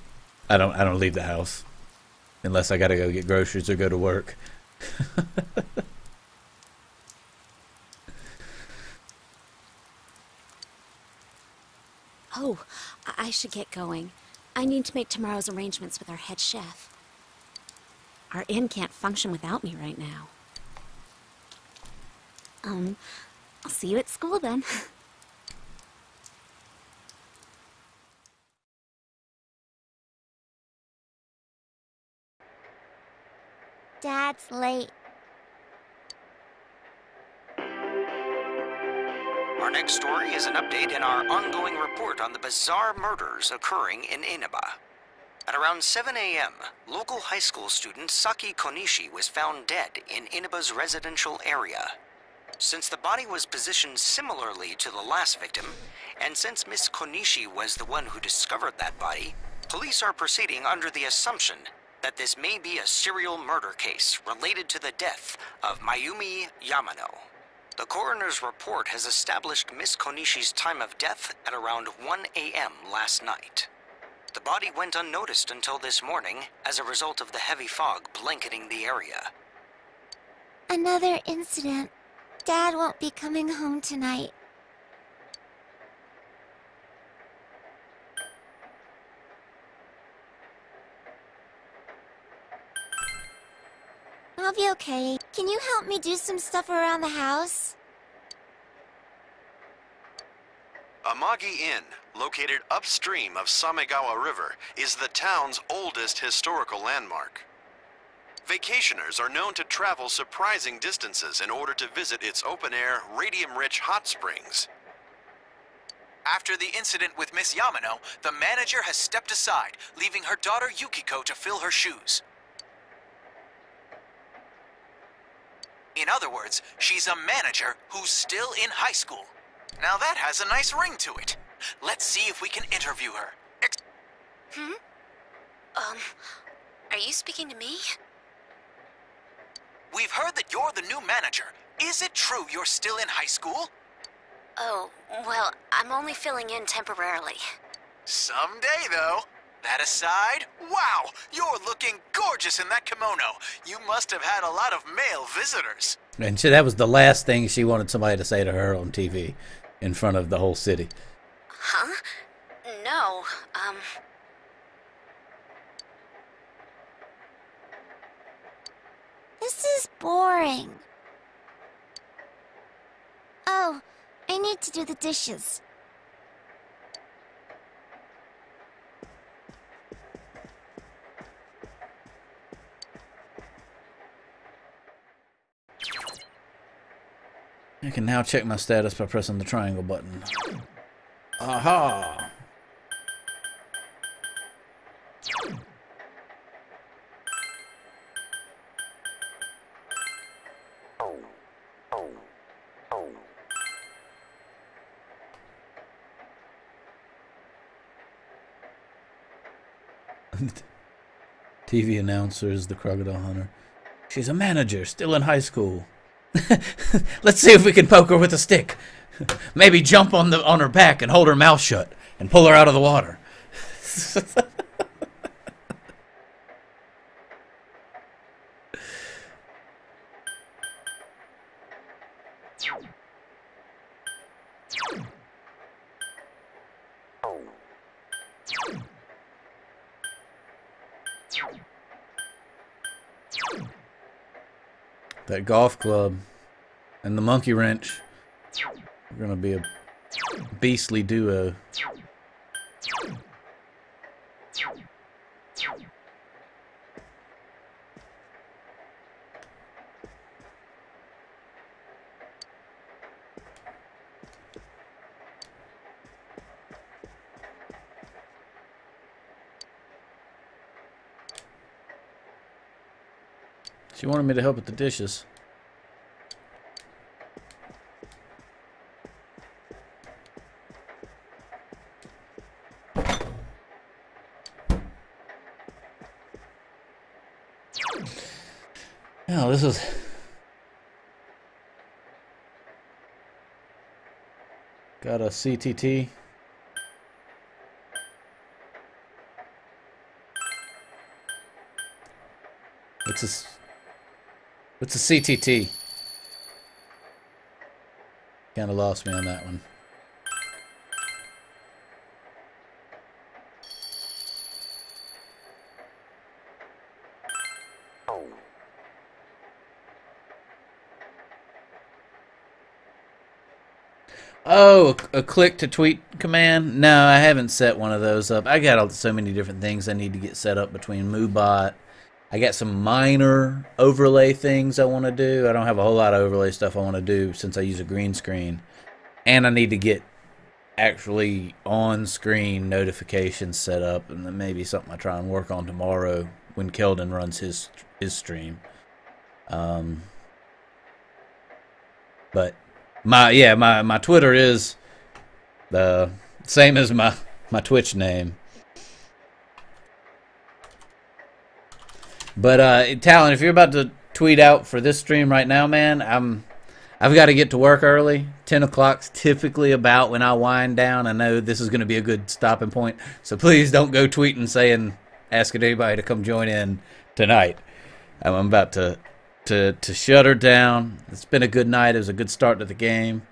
I don't leave the house unless I got to go get groceries or go to work. Oh, I should get going. I need to make tomorrow's arrangements with our head chef. Our inn can't function without me right now. I'll see you at school then. Dad's late. Our next story is an update in our ongoing report on the bizarre murders occurring in Inaba. At around 7 a.m., local high school student Saki Konishi was found dead in Inaba's residential area. Since the body was positioned similarly to the last victim, and since Miss Konishi was the one who discovered that body, police are proceeding under the assumption that this may be a serial murder case related to the death of Mayumi Yamano. The coroner's report has established Miss Konishi's time of death at around 1 a.m. last night. The body went unnoticed until this morning as a result of the heavy fog blanketing the area. Another incident. Dad won't be coming home tonight. I'll be okay. Can you help me do some stuff around the house? Amagi Inn, located upstream of Samegawa River, is the town's oldest historical landmark. Vacationers are known to travel surprising distances in order to visit its open-air, radium-rich hot springs. After the incident with Miss Yamano, the manager has stepped aside, leaving her daughter Yukiko to fill her shoes. In other words, she's a manager who's still in high school. Now that has a nice ring to it. Let's see if we can interview her. Are you speaking to me? We've heard that you're the new manager. Is it true you're still in high school? Oh, well, I'm only filling in temporarily. Someday, though. That aside, wow, you're looking gorgeous in that kimono. You must have had a lot of male visitors. And so that was the last thing she wanted somebody to say to her on TV in front of the whole city. Huh? No, This is boring. Oh, I need to do the dishes. I can now check my status by pressing the triangle button. Aha! TV announcer is the crocodile hunter. She's a manager, still in high school. Let's see if we can poke her with a stick. Maybe jump on her back and hold her mouth shut and pull her out of the water. That golf club and the monkey wrench are gonna be a beastly duo. She wanted me to help with the dishes. Oh, this is... Got a CTT. What's a CTT? Kind of lost me on that one. Oh, a click to tweet command? No, I haven't set one of those up. I got so many different things I need to get set up between MooBot. I got some minor overlay things I want to do. I don't have a whole lot of overlay stuff I want to do since I use a green screen. And I need to get actually on-screen notifications set up, and then maybe something I try and work on tomorrow when Keldon runs his stream. But my Twitter is the same as my Twitch name. But Talon, if you're about to tweet out for this stream right now, man, I've got to get to work early. 10 o'clock's typically about when I wind down. I know this is going to be a good stopping point, so please don't go tweeting saying asking anybody to come join in tonight. I'm about to shut her down. It's been a good night. It was a good start to the game.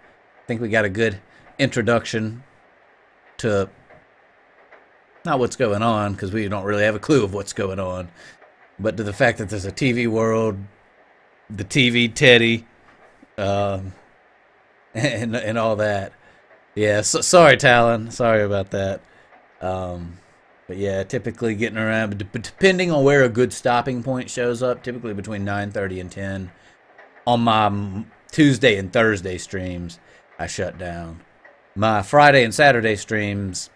I think we got a good introduction to not what's going on, because we don't really have a clue of what's going on, but to the fact that there's a TV world, the TV Teddie, and all that. Yeah, sorry, Talon. Sorry about that. But yeah, typically getting around, but depending on where a good stopping point shows up, typically between 9:30 and 10 on my Tuesday and Thursday streams, I shut down. My Friday and Saturday streams,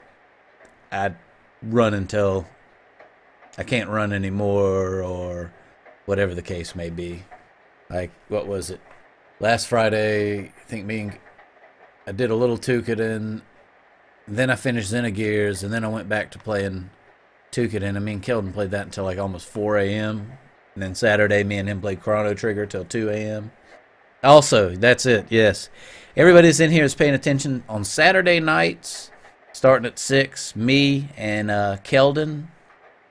I run until I can't run anymore, or whatever the case may be. Like, what was it? Last Friday, I think I did a little Tukiden, then I finished Xenogears, and then I went back to playing Tukiden. Me and Keldon played that until like almost 4 a.m. And then Saturday, me and him played Chrono Trigger till 2 a.m. Also, that's it, yes. Everybody's in here is paying attention. On Saturday nights, starting at 6, me and Keldon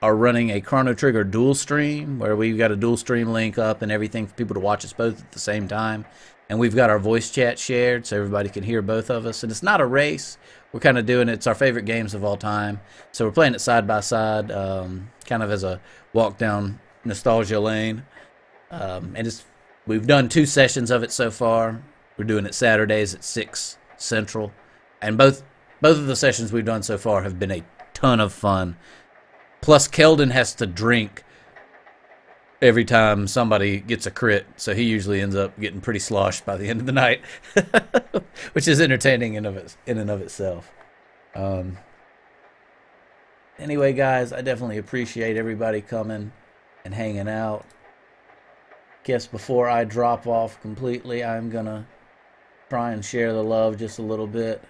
are running a Chrono Trigger dual stream, where we've got a dual stream link up and everything for people to watch us both at the same time. And we've got our voice chat shared so everybody can hear both of us. And it's not a race. We're kind of doing it. It's our favorite games of all time. So we're playing it side by side, kind of as a walk down nostalgia lane. And we've done 2 sessions of it so far. We're doing it Saturdays at 6 Central. And both of the sessions we've done so far have been a ton of fun. Plus, Keldon has to drink every time somebody gets a crit, so he usually ends up getting pretty sloshed by the end of the night, which is entertaining in and of itself. Anyway, guys, I definitely appreciate everybody coming and hanging out. Guess before I drop off completely, I'm gonna try and share the love just a little bit.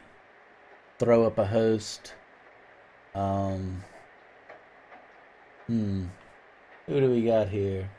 Throw up a host. Who do we got here?